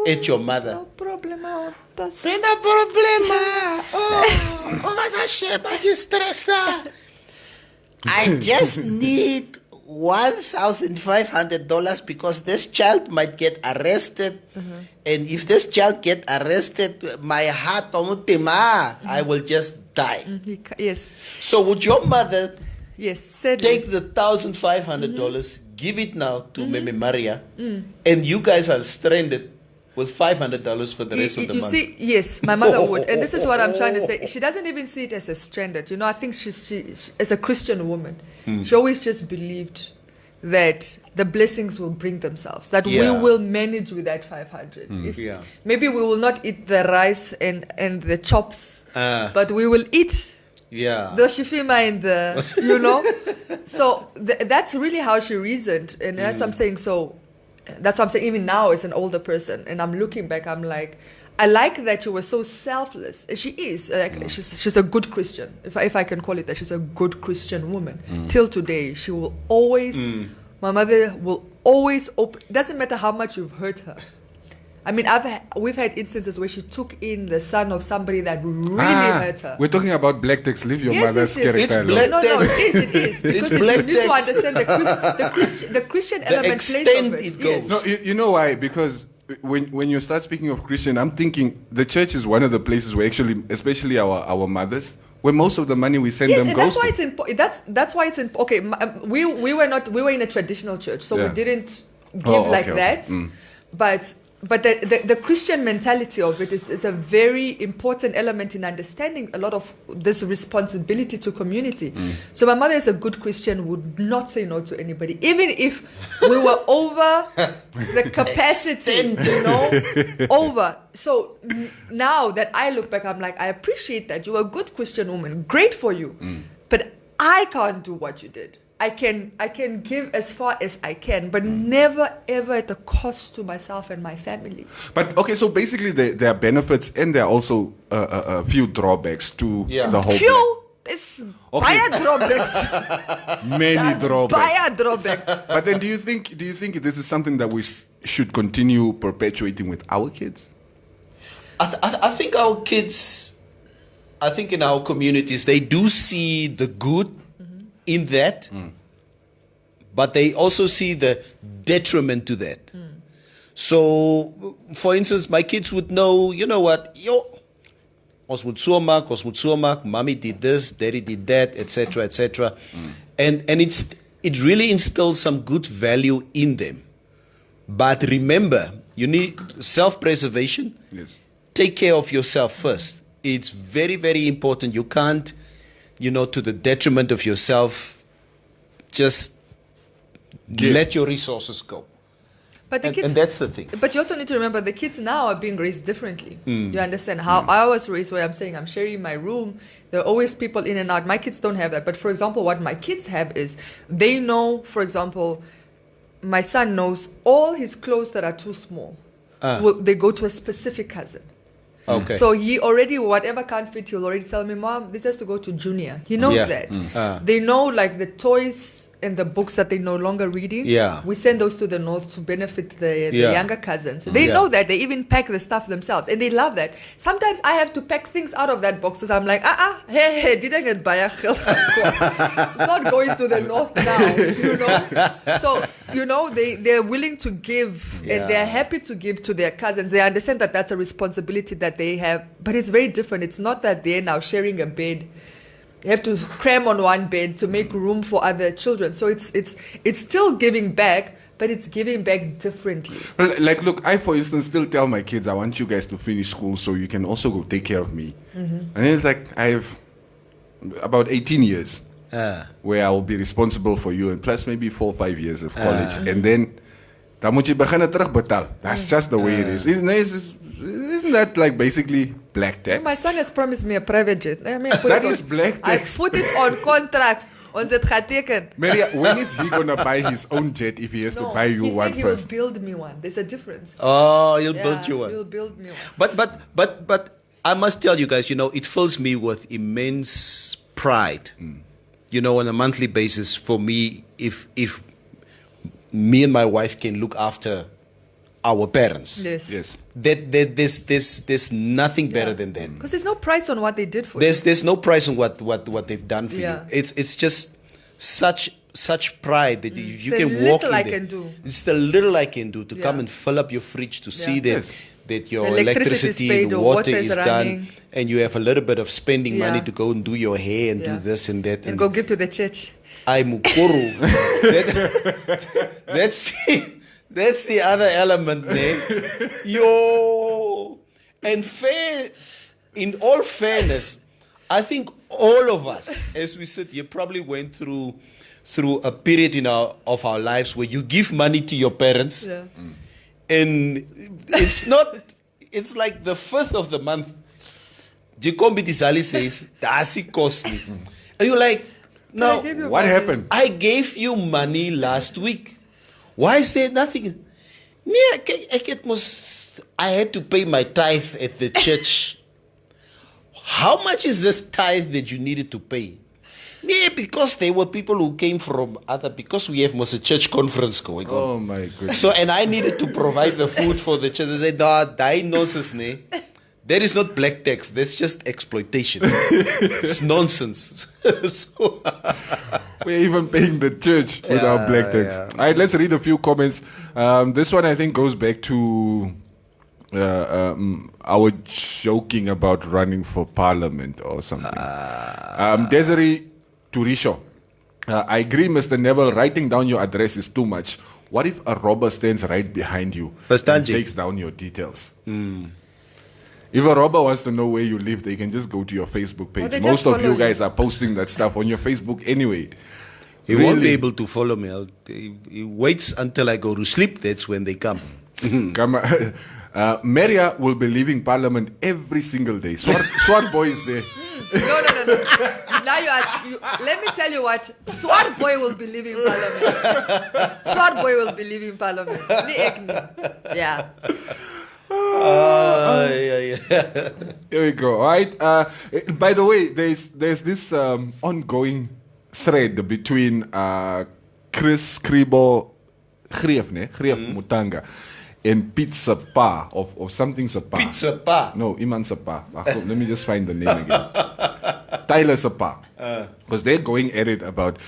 at your mother. No problema. No problema. Oh my gosh, but you stressed. I just need $1,500 because this child might get arrested. And if this child get arrested, my heart, I will just die. Yes. So would your mother sadly take the $1,500, give it now to Meme Maria, and you guys are stranded with $500 for the rest of the month? See, yes, my mother would. And this is what I'm trying to say. She doesn't even see it as a stranded. You know, I think she as a Christian woman, she always just believed that the blessings will bring themselves, that we will manage with that 500. Maybe we will not eat the rice and the chops, but we will eat the shifima and the, you know. So that's really how she reasoned. And that's what I'm saying. So that's what I'm saying, even now as an older person, and I'm looking back, I'm like, I like that you were so selfless. She is. Like, she's a good Christian, if I can call it that. She's a good Christian woman. Till today, she will always, my mother will always open, doesn't matter how much you've hurt her, I mean, we've had instances where she took in the son of somebody that really hurt her. We're talking about black text. Leave your Yes, mother's yes, yes. character It's alone. black No, text. it is. Because black you need to text. understand the Christian element plays extent of it. it Yes. goes. No, you know why? Because when you start speaking of Christian, I'm thinking the church is one of the places where actually, especially our mothers, where most of the money we send Yes, them and goes that's why to. it's important. That's why it's important. Okay, we were in a traditional church, so Yeah. we didn't give Oh, like okay, that. okay. But the Christian mentality of it is a very important element in understanding a lot of this responsibility to community. So my mother is a good Christian, would not say no to anybody, even if we were over the capacity, over. So now that I look back, I'm like, I appreciate that you're a good Christian woman, great for you, but I can't do what you did. I can give as far as I can, but never ever at the cost to myself and my family. But okay, so basically there are benefits and there are also a few drawbacks to the whole. Few, there's Okay. buyer drawbacks. Many drawbacks. Buyer drawbacks. But then, do you think this is something that we should continue perpetuating with our kids? I think our kids, I think in our communities, they do see the good in that, but they also see the detriment to that. So, for instance, my kids would know, you know what, ons moet so maak, mommy did this, daddy did that, etc., etc. And it really instills some good value in them. But remember, you need self-preservation. Yes. Take care of yourself first. It's very, very important. You can't, to the detriment of yourself, just let your resources go. But And that's the thing. But you also need to remember the kids now are being raised differently. You understand how I was raised, where I'm saying I'm sharing my room. There are always people in and out. My kids don't have that. But for example, what my kids have is they know, for example, my son knows all his clothes that are too small. They go to a specific cousin. Okay. So he already, whatever can't fit, he'll already tell me, Mom, this has to go to Junior. He knows that. They know like the toys and the books that they're no longer reading. Yeah. We send those to the north to benefit the younger cousins. They Yeah. know that. They even pack the stuff themselves. And they love that. Sometimes I have to pack things out of that box because I'm like, hey, didn't get buy a geld. It's not going to the north now, So, they're willing to give and they're happy to give to their cousins. They understand that that's a responsibility that they have. But it's very different. It's not that they're now sharing a bed. You have to cram on one bed to make room for other children. So it's still giving back, but it's giving back differently. Well, like, look, I, for instance, still tell my kids, I want you guys to finish school so you can also go take care of me. And it's like, I have about 18 years where I will be responsible for you, and plus maybe 4 or 5 years of college. And then, dan moet jy begin terugbetaal. That's just the way it is. Isn't that like basically black tax? My son has promised me a private jet. That is black tax. I put it on contract. Ons het geteken. Maria, when is he going to buy his own jet if he has to buy you one he first? said he will build me one. There's a difference. Oh, he'll build you one. He'll build me one. But I must tell you guys, it fills me with immense pride. On a monthly basis for me, if me and my wife can look after our parents. Yes. There's nothing better than that. Because there's no price on what they did for you. There's no price on what they've done for you. It's just such pride that you can walk in there. I can do. It's the little I can do to come and fill up your fridge to see that your The electricity is electricity, paid, the the water water is is done, running. and you have a little bit of spending money Yeah. to go and do your hair and do this and that. And go give to the church. I'm Mukuru. That's the other element there. And in all fairness, I think all of us, as we sit here, probably went through a period of our lives where you give money to your parents, and it's like the 5th of the month. Jacobi Tisali says, "Dasi costly," and you're like, "No, What happened? I gave you money last week. Why is there nothing?" I had to pay my tithe at the church. How much is this tithe that you needed to pay? Yeah, because they were people who came from because we have a church conference going on. Oh my goodness. So, and I needed to provide the food for the church. I said, "Nah, diagnosis, ne? That is not black tax. That's just exploitation. It's nonsense." So, we're even paying the church with our black tax. yeah. All right, let's read a few comments. This one I think goes back to our joking about running for parliament or something. Desiree Turisho. I agree, Mr. Neville. Writing down your address is too much. What if a robber stands right behind you and takes down your details? If a robber wants to know where you live, they can just go to your Facebook page. Most of you guys are posting that stuff on your Facebook anyway. He won't be able to follow me. He waits until I go to sleep. That's when they come. Maria will be leaving Parliament every single day. Swart Boy is there. No. Now let me tell you what. Swart Boy will be leaving Parliament. Swart Boy will be leaving Parliament. Yeah. Here we go. All right. By the way, there's this ongoing thread between Chris Kribo Grief Mutanga and Pizza Pa of something Sapa. Pizza Pa. No, Iman Sapa. Let me just find the name again. Tyler Sapa. Because they're going at it about,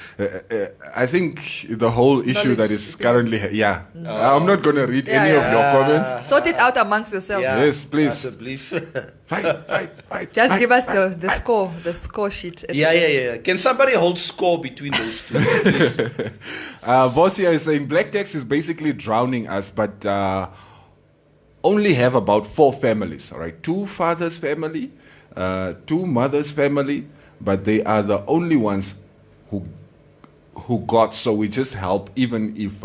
I think, the whole issue that is currently, I'm not going to read any of your comments. Sort it out amongst yourselves. Yeah. Yes, please. Fight. Just give us the score sheet. Yeah. Can somebody hold score between those two, please? Vosia is saying black tax is basically drowning us, but only have about 4 families, all right? 2 fathers' family, 2 mothers' family, but they are the only ones who got, so we just help even if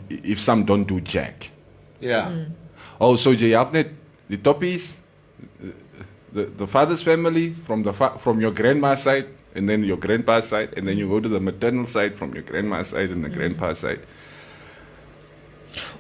if some don't do jack. Yeah. Oh, so jy help net the toppies, the father's family from your grandma's side, and then your grandpa's side, and then you go to the maternal side from your grandma's side and the grandpa's side.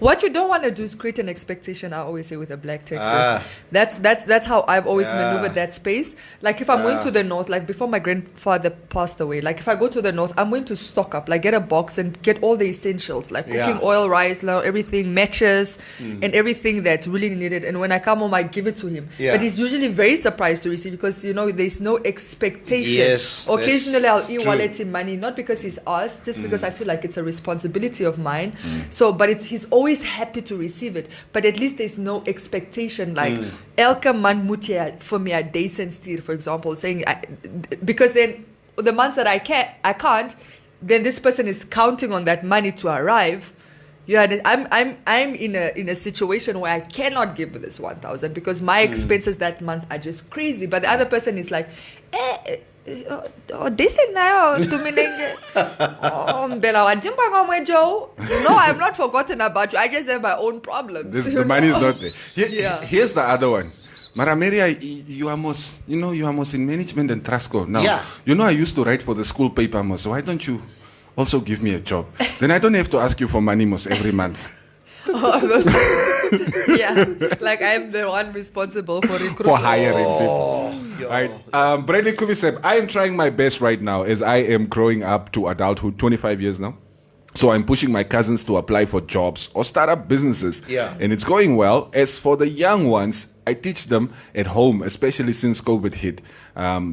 What you don't want to do is create an expectation. I always say with a black tax. That's how I've always maneuvered that space. Like if I'm going to the north, like before my grandfather passed away, like if I go to the north, I'm going to stock up, like get a box and get all the essentials, like cooking oil, rice, everything, matches, and everything that's really needed. And when I come home, I give it to him. But he's usually very surprised to receive because there's no expectation. Yes, occasionally I'll e-wallet him money, not because he's asked, just because I feel like it's a responsibility of mine. So, but he's always happy to receive it, but at least there's no expectation like elke man moet jy vir my a decent stuur, for example, saying because then the months that I can't, then this person is counting on that money to arrive. I'm in a situation where I cannot give this 1,000 because my expenses that month are just crazy, but the other person is like decent now to me. No, I've not forgotten about you. I just have my own problems. The money is not there. Here's the other one. Marameria, you are most in management and Trasco now. I used to write for the school paper most. So why don't you also give me a job? Then I don't have to ask you for money most every month. Like I'm the one responsible for recruitment. For hiring people. Right. Bradley Kubi said, I am trying my best right now as I am growing up to adulthood, 25 years now. So I'm pushing my cousins to apply for jobs or start up businesses. And it's going well. As for the young ones, I teach them at home, especially since COVID hit.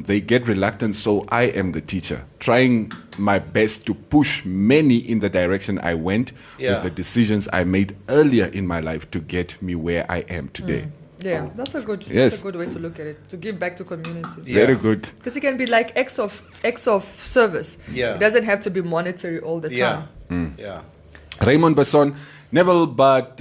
They get reluctant, so I am the teacher, trying my best to push many in the direction I went with the decisions I made earlier in my life to get me where I am today. Yeah, that's a good way to look at it, to give back to community. Very good. Because it can be like acts of service. It doesn't have to be monetary all the time. Raymond Besson, Neville, but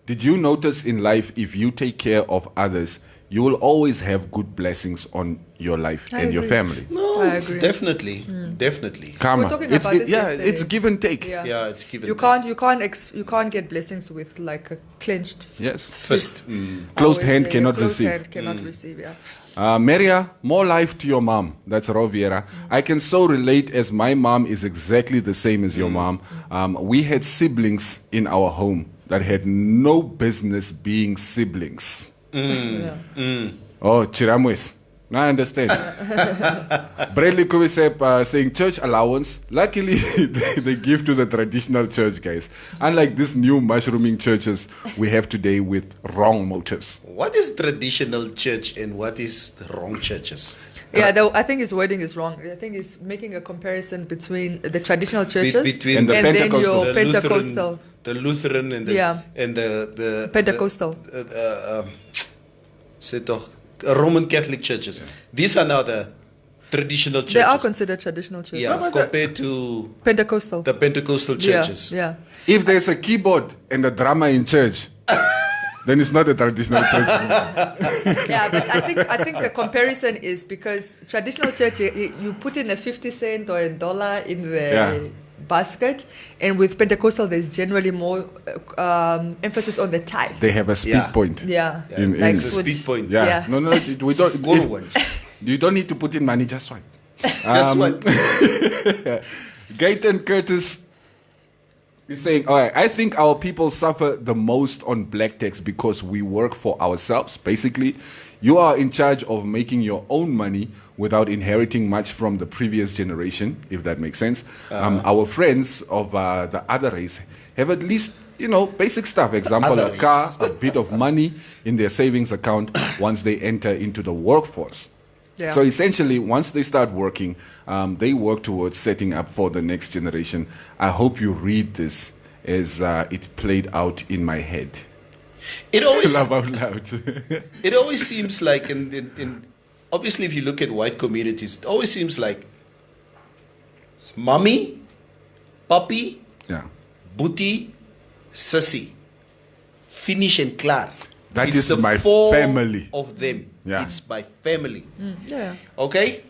did you notice in life if you take care of others, you will always have good blessings on your life and your family? No, I agree. Definitely. Karma. We're talking about this yesterday. It's give and take. It's give and take. You can't get blessings with like a clenched fist. Closed hand cannot receive. Closed hand cannot receive. Maria, more life to your mom. That's Roviera. I can so relate as my mom is exactly the same as your mom. We had siblings in our home that had no business being siblings. Oh, Chiramwes. Now I understand. Bradley Kuvisep saying church allowance. Luckily, they give to the traditional church, guys. Unlike these new mushrooming churches we have today with wrong motives. What is traditional church and what is the wrong churches? Yeah, I think his wording is wrong. I think he's making a comparison between the traditional churches between and, the then Pentecostal. your Pentecostal. The Lutheran and the Yeah. and the Pentecostal. Say toch, Roman Catholic churches. These are now the traditional churches. They are considered traditional churches. Yeah, compared to Pentecostal. the Pentecostal churches. Yeah. If there's a keyboard and a drummer in church, then it's not a traditional church. Yeah, but I think the comparison is because traditional church you put in a 50 cent or $1 in the basket, and with Pentecostal there's generally more emphasis on the tithe. They have a speed point. Yeah, In It's a speed point. Yeah. No, we don't. Go once. You don't need to put in money, just one. Guess what? Gayton Curtis is saying, all right, I think our people suffer the most on black tax because we work for ourselves. Basically, you are in charge of making your own money without inheriting much from the previous generation, if that makes sense. Our friends of the other race have at least, basic stuff. Example, Other a car, a bit of money in their savings account once they enter into the workforce. Yeah. So essentially, once they start working, they work towards setting up for the next generation. I hope you read this as it played out in my head. It always Laugh out loud. it always seems like in obviously if you look at white communities, it always seems like mommy, papi, Yeah. booty, sissy. Finish and clar. That It's is the my four family. of them. Yeah. It's my family. Yeah. Okay?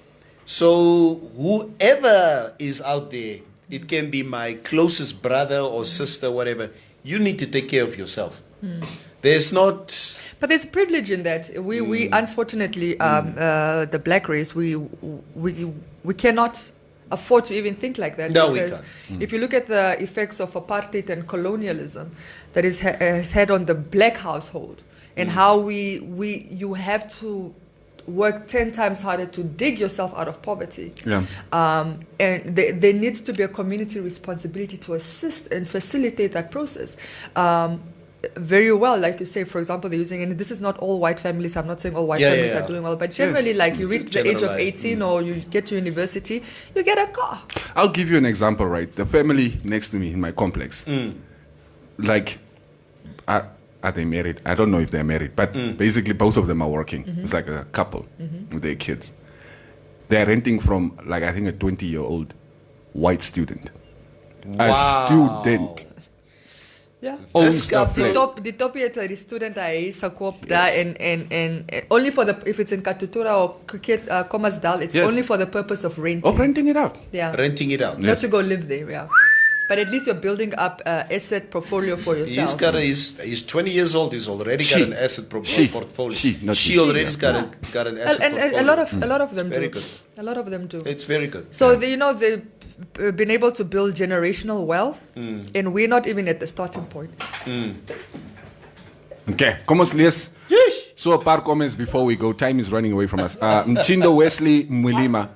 So whoever is out there, it can be my closest brother or sister, whatever, you need to take care of yourself. There's not... But there's privilege in that. We unfortunately, the black race, we cannot afford to even think like that. No, we because can't. if you look at the effects of apartheid and colonialism that has had on the black household, and how you have to work 10 times harder to dig yourself out of poverty. Yeah. And there needs to be a community responsibility to assist and facilitate that process. Very well, like you say, for example, they're using, and this is not all white families, I'm not saying all white families are doing well, but generally, like you reach the age of generalized. 18 or you get to university, you get a car. I'll give you an example, right? The family next to me in my complex, like, are they married? I don't know if they're married, but basically both of them are working. It's like a couple with their kids. They're renting from, like, I think a 20-year-old white student. A student. Yeah. Owns the got flat. The top yet the student I sakop and only for the if it's in Katutura or Komasdal, it's Yes. only for the purpose of renting. Of renting it out. Yeah. renting it out. Not to go live there, yeah. But at least you're building up an asset portfolio for yourself. He's 20 years old. He's already got an asset portfolio. She already got an asset And portfolio. a lot of them It's very do. good. A lot of them do. It's very good. So they've been able to build generational wealth, and we're not even at the starting point. Okay, kom ons lees. So a paar comments before we go. Time is running away from us. Mchindo Wesley Mwilima.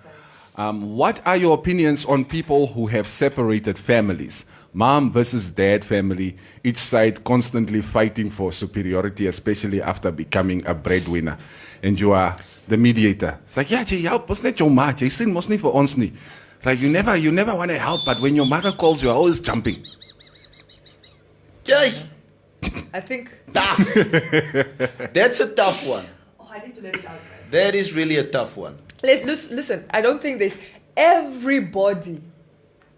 What are your opinions on people who have separated families? Mom versus dad family, each side constantly fighting for superiority, especially after becoming a breadwinner. And you are the mediator. It's like, yeah, jy help ons net jou ma. Jy sien mos nie vir ons nie. It's like you never want to help, but when your mother calls, you're always jumping. Yay! I think. Tough. That's a tough one. Oh, I need to let it out. Guys. That is really a tough one. Listen, I don't think there's everybody,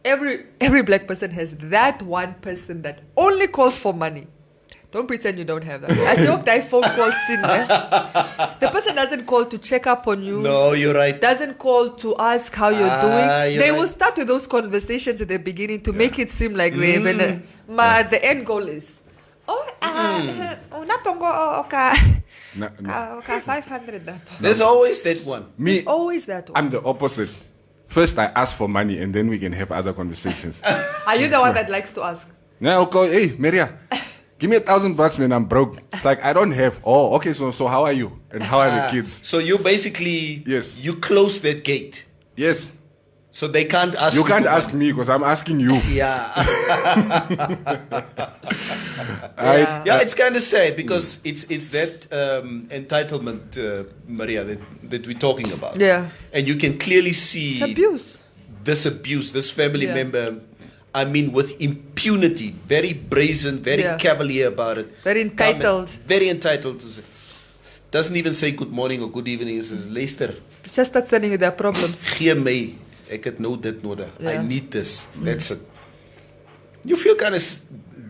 every black person has that one person that only calls for money. Don't pretend you don't have that. As you hope that phone calls in there, the person doesn't call to check up on you. No, you're right. Doesn't call to ask how you're doing. They You're will right. start with those conversations at the beginning to make it seem like they have the end goal is, No. 500. There's always that one. Me, Always that one. I'm the opposite. First, I ask for money, and then we can have other conversations. Are you the one that likes to ask? Now I'll call, hey, Maria, Give me $1,000, man. I'm broke. It's like, I don't have. Oh, okay. So how are you? And how are the kids? So you basically Yes. you close that gate. Yes. So they can't ask You you. can't ask me because I'm asking you. Yeah. I- Yeah, it's kind of sad because it's that entitlement, Maria, that we're talking about. Yeah. And you can clearly see Abuse. this family Yeah. member, I mean, with impunity, very brazen, very Yeah. cavalier about it. Very entitled. Very entitled to say. Doesn't even say good morning or good evening. It says, luister, Just start sending you their problems. gee my, ek het nou dit nodig. I Yeah. need this. That's it. You feel kind of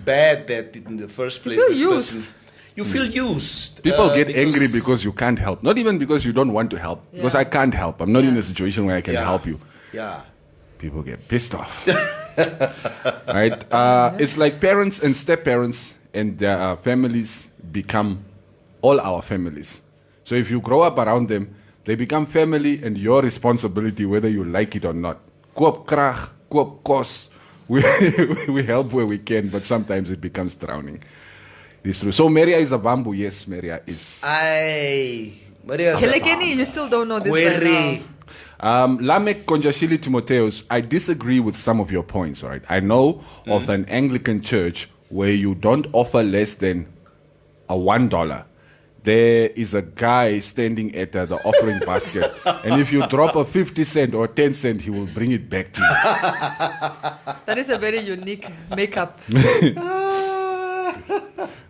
bad that in the first place feel this used. person, you feel used. People get because- angry because you can't help. Not even because you don't want to help. Because I can't help. I'm not in a situation where I can Yeah. help you. Yeah. People get pissed off. Right? It's like parents and step-parents and their families become all our families. So if you grow up around them, they become family and your responsibility whether you like it or not. Koop krag, koop kos. We help where we can, but sometimes it becomes drowning. It's true. So Maria is a bamboo. Yes, Maria is. Aye. Maria Kelekeni, you still don't know this right now. Lamek Konjashili Timotheus, I disagree with some of your points, all right? I know of an Anglican church where you don't offer less than a $1. There is a guy standing at the offering basket, and if you drop a 50 cent or 10 cent, he will bring it back to you. That is a very unique makeup.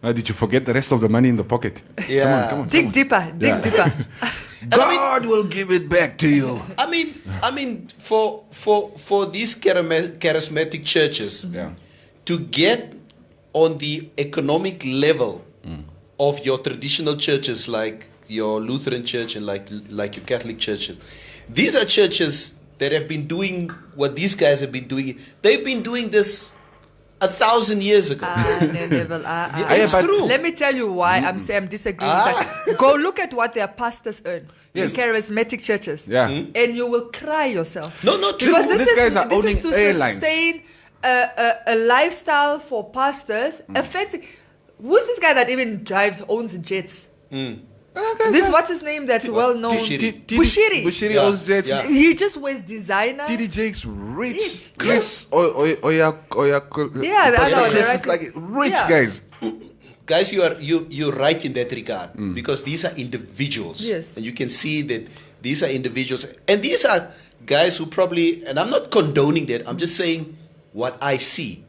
Did you forget the rest of the money in the pocket? Yeah. Come on. Dig deeper, dig deeper. God will give it back to you. I mean, for these charismatic churches to get on the economic level of your traditional churches, like your Lutheran church and like your Catholic churches, these are churches that have been doing what these guys have been doing. They've been doing this 1,000 years ago. It's true. Let me tell you why I'm disagreeing. That. Go look at what their pastors earn Yes. in charismatic churches, Yeah. and you will cry yourself. No, true. Because These guys are this owning is to airlines. sustain a lifestyle for pastors. A fancy. Who's this guy that even owns jets? This what's his name? That's well known. Bushiri. Bushiri owns jets. Yeah. He just wears designer. TD Jake's rich. Yes. Chris Yeah, I know, Chris they're is like rich Yeah. guys. Guys, you're right in that regard because these are individuals. Yes. And you can see that these are individuals. And these are guys who probably, and I'm not condoning that, I'm just saying what I see.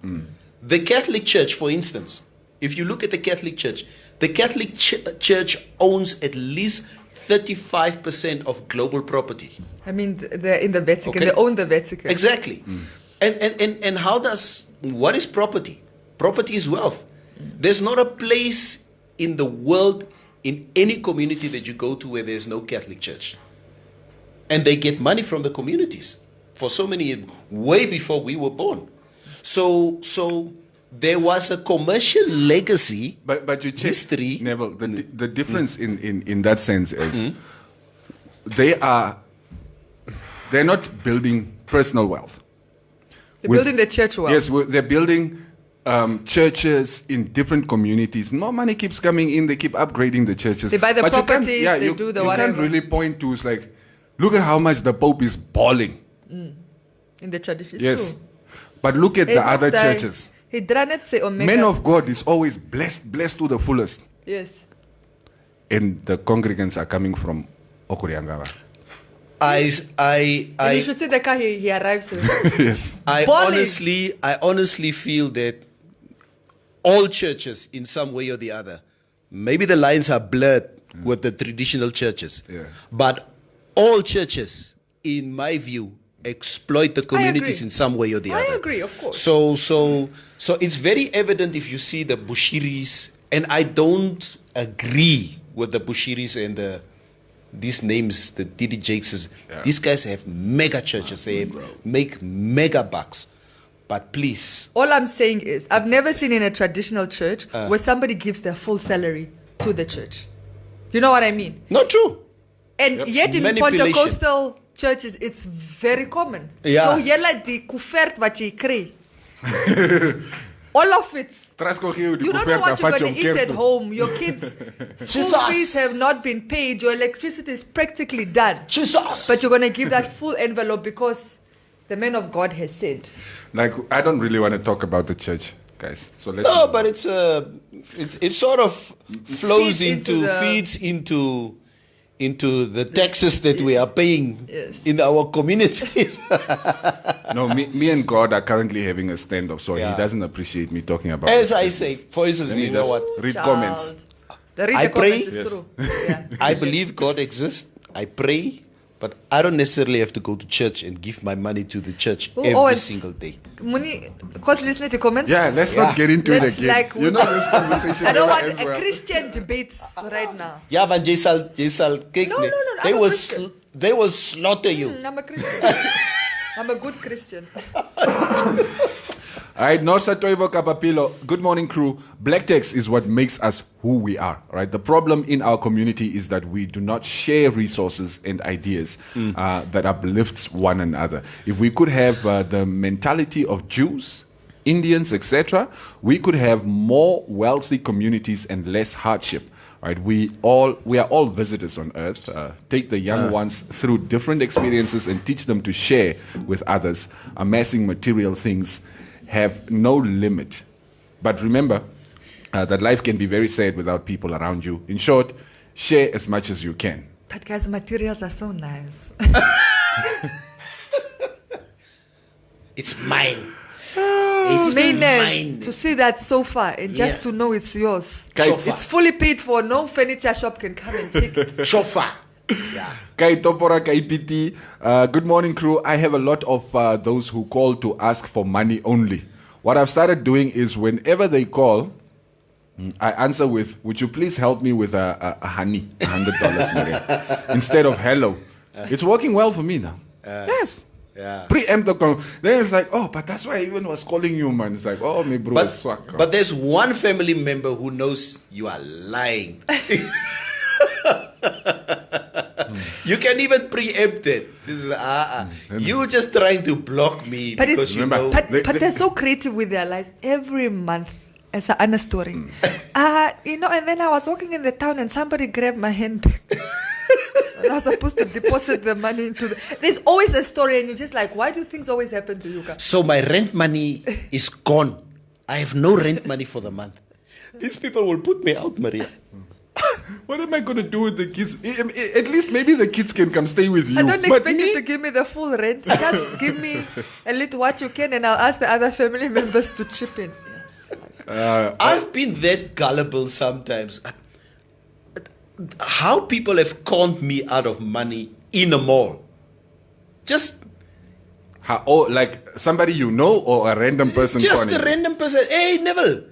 The Catholic Church, for instance, if you look at the Catholic Church Church owns at least 35% of global property. I mean, they're in the Vatican. Okay. They own the Vatican. Exactly. And what is property? Property is wealth. There's not a place in the world, in any community that you go to where there's no Catholic Church. And they get money from the communities for so many years, way before we were born. So there was a commercial legacy, but you check history. Neville, the difference in that sense is they're not building personal wealth. They're building the church wealth. Yes, they're building churches in different communities. More money keeps coming in. They keep upgrading the churches. They buy the But you can't- properties, yeah, they you, do the you whatever. can't really point to, it's like, look at how much the Pope is balling. In the tradition. It's Yes. true. But look at Hey, the other Dr. churches. He done it, say Omega. Men of God is always blessed to the fullest. Yes. And the congregants are coming from Okuriangawa. And you should see the car he arrives with. Yes. I Balling. honestly feel that all churches, in some way or the other, maybe the lines are blurred with the traditional churches, but all churches, in my view, exploit the communities in some way or the other. I agree, of course. So it's very evident if you see the Bushiris, and I don't agree with the Bushiris and these names, the TD Jakes. These guys have mega churches. They make mega bucks. But please. All I'm saying is, I've never seen in a traditional church where somebody gives their full salary to the church. You know what I mean? Not true. And yet in Manipulation. Pentecostal churches, it's very common. Yeah. So jy laat die koevert wat jy kry. All of it. You You don't know what you're going to eat at home. Your kids' school fees have not been paid. Your electricity is practically done. Jesus. But you're going to give that full envelope because the man of God has said. Like, I don't really want to talk about the church, guys. So let's. No, but it sort of flows Feeds into the taxes that we are paying in our communities. No, me and God are currently having a standoff, so he doesn't appreciate me talking about As it. I say, for instance, Let me you know just what? read comments. I pray. Is true. I believe God exists. I pray, but I don't necessarily have to go to church and give my money to the church every single day. Muni, because listening to comments. Yeah, let's not get into it Let's again. like- You know this conversation I don't never want ends a well. Christian debates right now. Yeah, van jy sal kyk No, nie. no, no, They I'm a will Christian. they will slaughter you. I'm a Christian. I'm a good Christian. All right, Norsa Toivo Kapapilo. Good morning, crew. Black text is what makes us who we are, right? The problem in our community is that we do not share resources and ideas that uplifts one another. If we could have the mentality of Jews, Indians, etc., we could have more wealthy communities and less hardship. Right? We are all visitors on earth. Take the young ones through different experiences and teach them to share with others. Amassing material things have no limit. But remember that life can be very sad without people around you. In short, share as much as you can. But guys, materials are so nice. It's mine. It's mine. to see that sofa and just to know it's yours. Guys, It's fully paid for. No furniture shop can come and take it. Chofa. Yeah. Kai Topora Kai Piti. Good morning, crew. I have a lot of those who call to ask for money only. What I've started doing is whenever they call, I answer with, would you please help me with a honey, $100, Maria, instead of hello. It's working well for me now. Yes. Yeah. Preempt the call. Then it's like, oh, but that's why I even was calling you, man. It's like, oh, me bro is swag. But there's one family member who knows you are lying. You can even preempt it. This is you just trying to block me But because you know. But they're so creative with their lives. Every month, as an honest story. And then I was walking in the town and somebody grabbed my handbag. And I was supposed to deposit the money into there's always a story and you're just like, why do things always happen to you guys? So my rent money is gone. I have no rent money for the month. These people will put me out, Maria. What am I going to do with the kids? At least maybe the kids can come stay with you. I don't But expect you to give me the full rent. Just give me a little what you can and I'll ask the other family members to chip in. I've been that gullible sometimes. How people have conned me out of money in a mall. Just like somebody you know or a random person? Just calling a random person. Hey, Neville.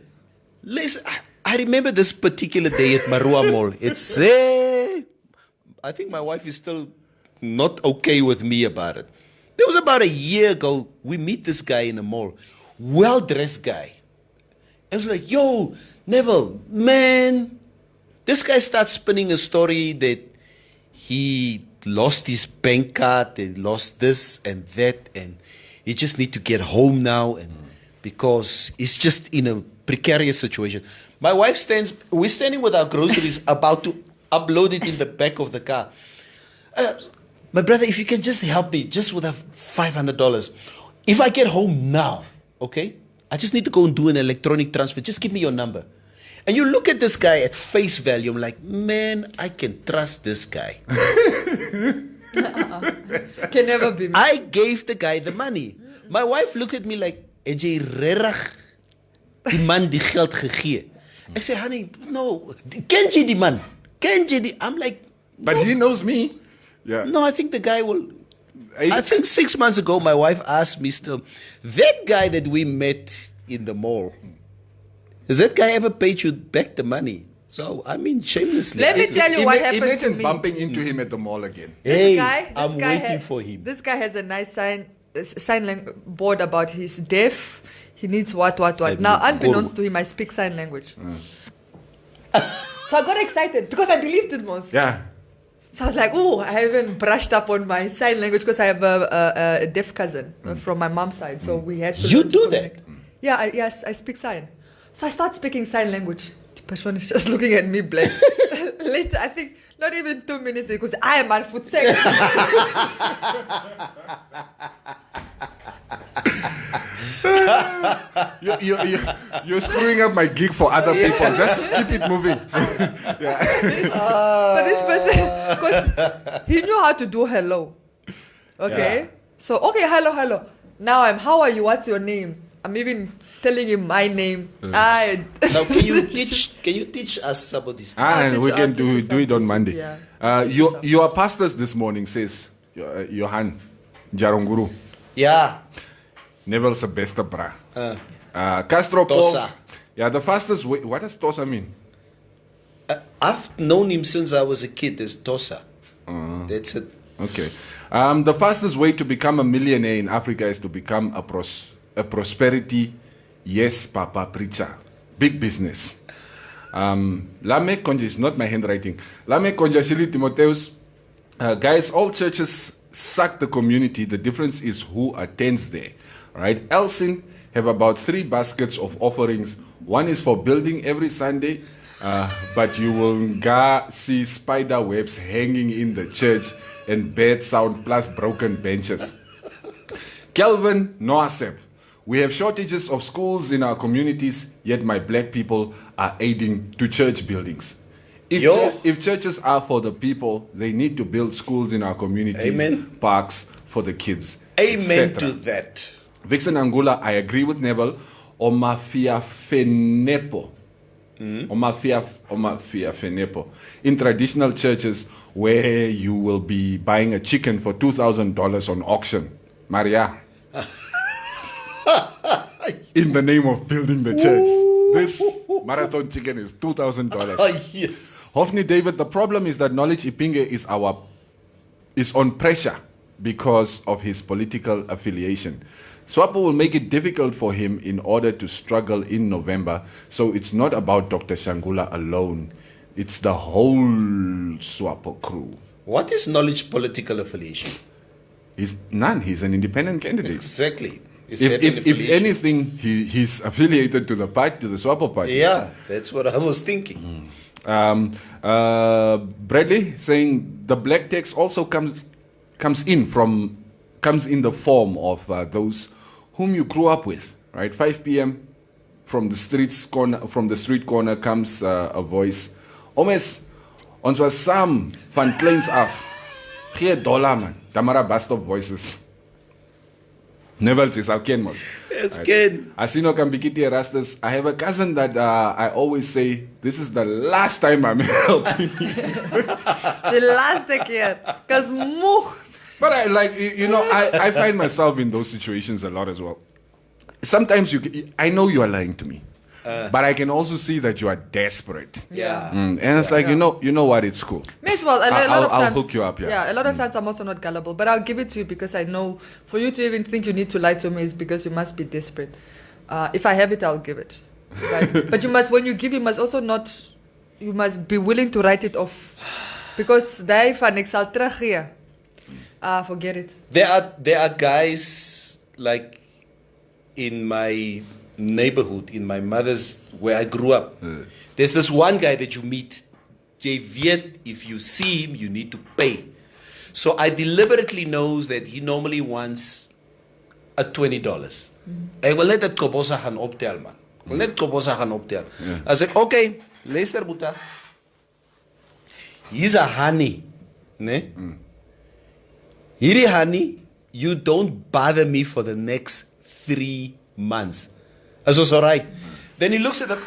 Listen, I remember this particular day at Marua Mall. It's I think my wife is still not okay with me about it. There was about a year ago, we meet this guy in the mall. Well-dressed guy. I was like, yo, Neville, man. This guy starts spinning a story that he lost his bank card, he lost this and that, and he just need to get home now, and because he's just in a precarious situation. My wife we're standing with our groceries about to upload it in the back of the car. My brother, if you can just help me, just with a $500. If I get home now, okay, I just need to go and do an electronic transfer. Just give me your number. And you look at this guy at face value, I'm like, man, I can trust this guy. Can never be me. I gave the guy the money. My wife looked at me like, het jy regtig die man die geld gegee? I said, honey, no. Ken jy die man? I'm like, but he knows me. Yeah. No, I think the guy will. I think 6 months ago, my wife asked me still, that guy that we met in the mall, has that guy ever paid you back the money? So, I mean, shamelessly. Let me tell you what happened to Imagine me. bumping into him at the mall again. Hey, This guy waiting for him. This guy has a nice sign board about he's deaf. He needs what. Now, unbeknownst to him, I speak sign language. So I got excited because I believed it most. Yeah. So I was like, oh, I haven't brushed up on my sign language because I have a deaf cousin from my mom's side. So we had to You learn to do that? connect. Yes, I speak sign. So I start speaking sign language. The person is just looking at me blank. Later, I think not even 2 minutes ago, I am on foot sec. You're screwing up my gig for other people. Just keep it moving. But this person, because he knew how to do hello. Okay? Yeah. So, okay, hello. Now how are you? What's your name? I'm even telling him my name. Now, can you teach us some of these things? And we can I'll teach do it on Monday. Yeah. Your pastors this morning says, Johan Jaronguru, Yeah. Neville Sebesta Bra. Castro Tosa. Paul. Yeah, the fastest way. What does Tosa mean? I've known him since I was a kid. There's Tosa. That's it. Okay. The fastest way to become a millionaire in Africa is to become a prosperity, yes, papa preacher. Big business. Lame Konja is not my handwriting. Lame Konja Shili Timotheus. Guys, all churches suck the community. The difference is who attends there. Right? Elsin have about 3 baskets of offerings. One is for building every Sunday, but you will see spider webs hanging in the church and bad sound plus broken benches. Kelvin Noasep. We have shortages of schools in our communities, yet my black people are aiding to church buildings. If churches are for the people, they need to build schools in our communities, Amen. Parks for the kids. Amen etc. to that. Vixen Angula, I agree with Neville. Omafia Fenepo. Omafia Fenepo. In traditional churches where you will be buying a chicken for $2,000 on auction. Maria. In the name of building the church. This marathon chicken is $2,000. Yes. Hofni David, the problem is that Knowledge Ipinge is on pressure because of his political affiliation. SWAPO will make it difficult for him in order to struggle in November. So it's not about Dr. Shangula alone. It's the whole SWAPO crew. What is Knowledge political affiliation? He's none. He's an independent candidate. Exactly. Is If, that an if affiliation? anything, he's affiliated to the party, to the SWAPO party. Yeah, that's what I was thinking. Bradley saying the black tax also comes in the form of those whom you grew up with, right? 5 p.m. from the street corner comes a voice. Omes, ons was saam van kleins af. Gee dollar man, Tamara bus stop voices. Never is al ken mos. It's good. Asino Kambikiti Erastus. I have a cousin that I always say, this is the last time I'm helping you. The last keer. Because moeg. But I find myself in those situations a lot as well. Sometimes I know you are lying to me, but I can also see that you are desperate. Yeah. And it's like, you know what, it's cool. Miss, well, a lot of I'll times, hook you up, yeah. a lot of times I'm also not gullible, but I'll give it to you because I know for you to even think you need to lie to me is because you must be desperate. If I have it, I'll give it. Right? But you must, when you give, you must also you must be willing to write it off. Because die van ek sal teruggee. Forget it. There are guys like in my neighborhood, in my mother's, where I grew up. There's this one guy that you meet. Jy weet, if you see him, you need to pay. So I deliberately knows that he normally wants a $20. Ek wil net dit kobosa gaan optel man. Ek wil net kobosa gaan optel. I said, okay, luister boeta. He's a honey, ne? Hierdie honey, you don't bother me for the next 3 months. That's also right. Then he looks at them.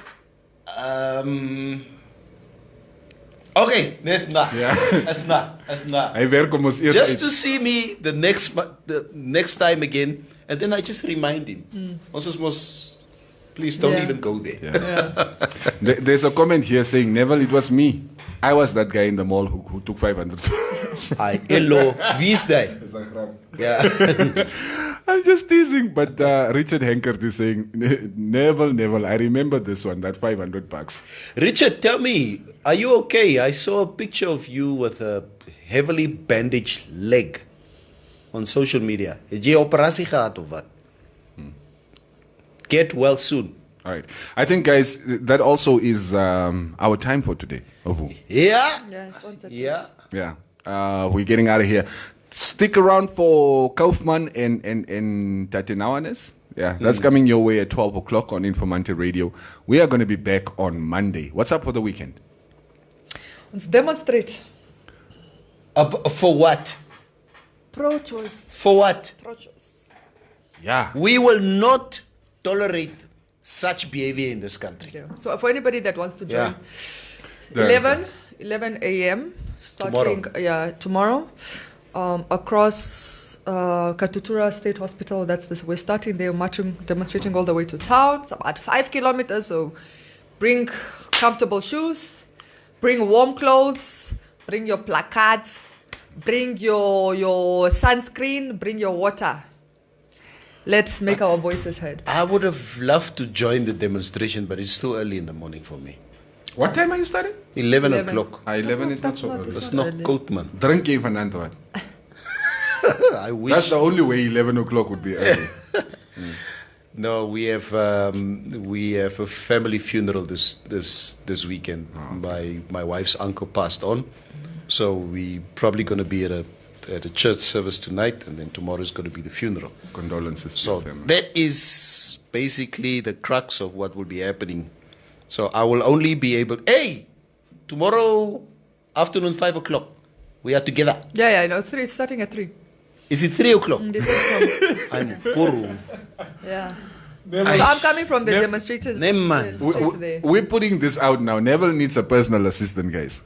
Okay, that's not. Yeah. That's not. Hy werk om ons eers Just to see me the next time again, and then I just remind him. Please don't even go there. There's a comment here saying, Neville, it was me. I was that guy in the mall who took 500. Hello, wie is that? Yeah. I'm just teasing, but Richard Henkert is saying, Neville, I remember this one, that $500. Richard, tell me, are you okay? I saw a picture of you with a heavily bandaged leg on social media. Het jy operasie gehad of wat? Get well soon. All right. I think, guys, that also is our time for today. Yeah. Yeah. Yeah. We're getting out of here. Stick around for Kaufman and Tatinawanes. Yeah, that's coming your way at 12 o'clock on Informanté Radio. We are going to be back on Monday. What's up for the weekend? Let's demonstrate. For what? Pro-choice. For what? Pro-choice. Yeah. We will not tolerate such behavior in this country. Yeah. So for anybody that wants to join, Yeah. 11 a.m. starting tomorrow across Katutura State Hospital. We're starting there, marching, demonstrating all the way to town. It's about 5 kilometers. So bring comfortable shoes, bring warm clothes, bring your placards, bring your sunscreen, bring your water. Let's make our voices heard. I would have loved to join the demonstration, but it's too early in the morning for me. What time are you starting? 11 o'clock. 11 is not so early. It's not cold, man. Drink even Antwoord. I wish. That's the only way 11 o'clock would be early. No, we have a family funeral this weekend. My wife's uncle passed on, so we probably going to be at a church service tonight, and then tomorrow is going to be the funeral. Condolences. So that is basically the crux of what will be happening. So I will only be able. Hey, tomorrow afternoon 5 o'clock, we are together. Yeah, I know. It's starting at 3. Is it 3 o'clock? I'm Guru. Yeah. So I'm coming from the demonstrators. We're putting this out now. Neville needs a personal assistant, guys.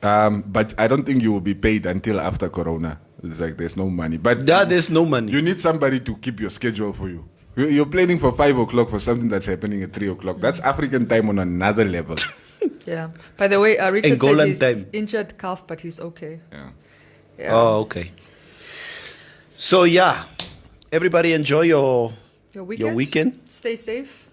But I don't think you will be paid until after Corona. It's like there's no money. But there's no money. You need somebody to keep your schedule for you. You're planning for 5 o'clock for something that's happening at 3 o'clock. That's African time on another level. Yeah. By the way, Richard Angolan said he's time. injured calf, but he's okay. Yeah. Oh, okay. So everybody enjoy your weekend. Stay safe.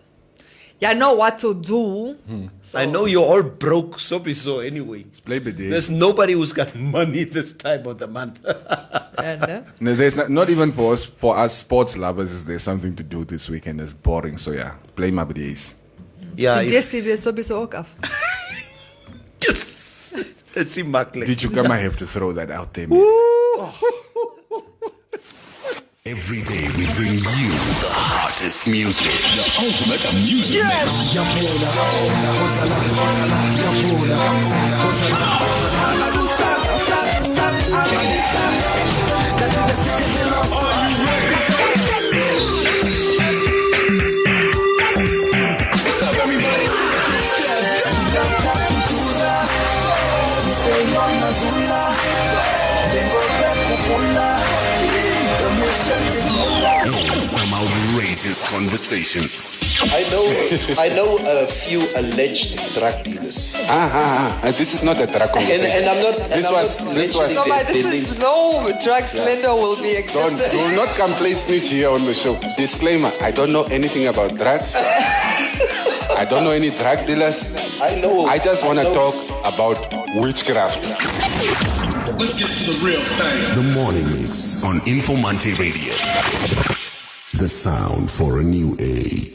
Yeah, I know what to do. So I know you're all broke, so anyway. There's nobody who's got money this time of the month. No, there's not even for us sports lovers. There's something to do this weekend. It's boring. So play my days. Yeah. Yes. It's immaculate. Did you come? I have to throw that out there. Every day we bring you the hottest music, the ultimate music What's up, everybody? Stay on Mazula. Some outrageous conversations. I know a few alleged drug dealers. This is not a drug conversation. And I'm not. This was. No drug slender will be accepted. You will not come play snitch here on the show. Disclaimer: I don't know anything about drugs. I don't know any drug dealers. I just want to talk about witchcraft. Let's get to the real thing. The Morning Mix on Informanté Radio. The sound for a new age.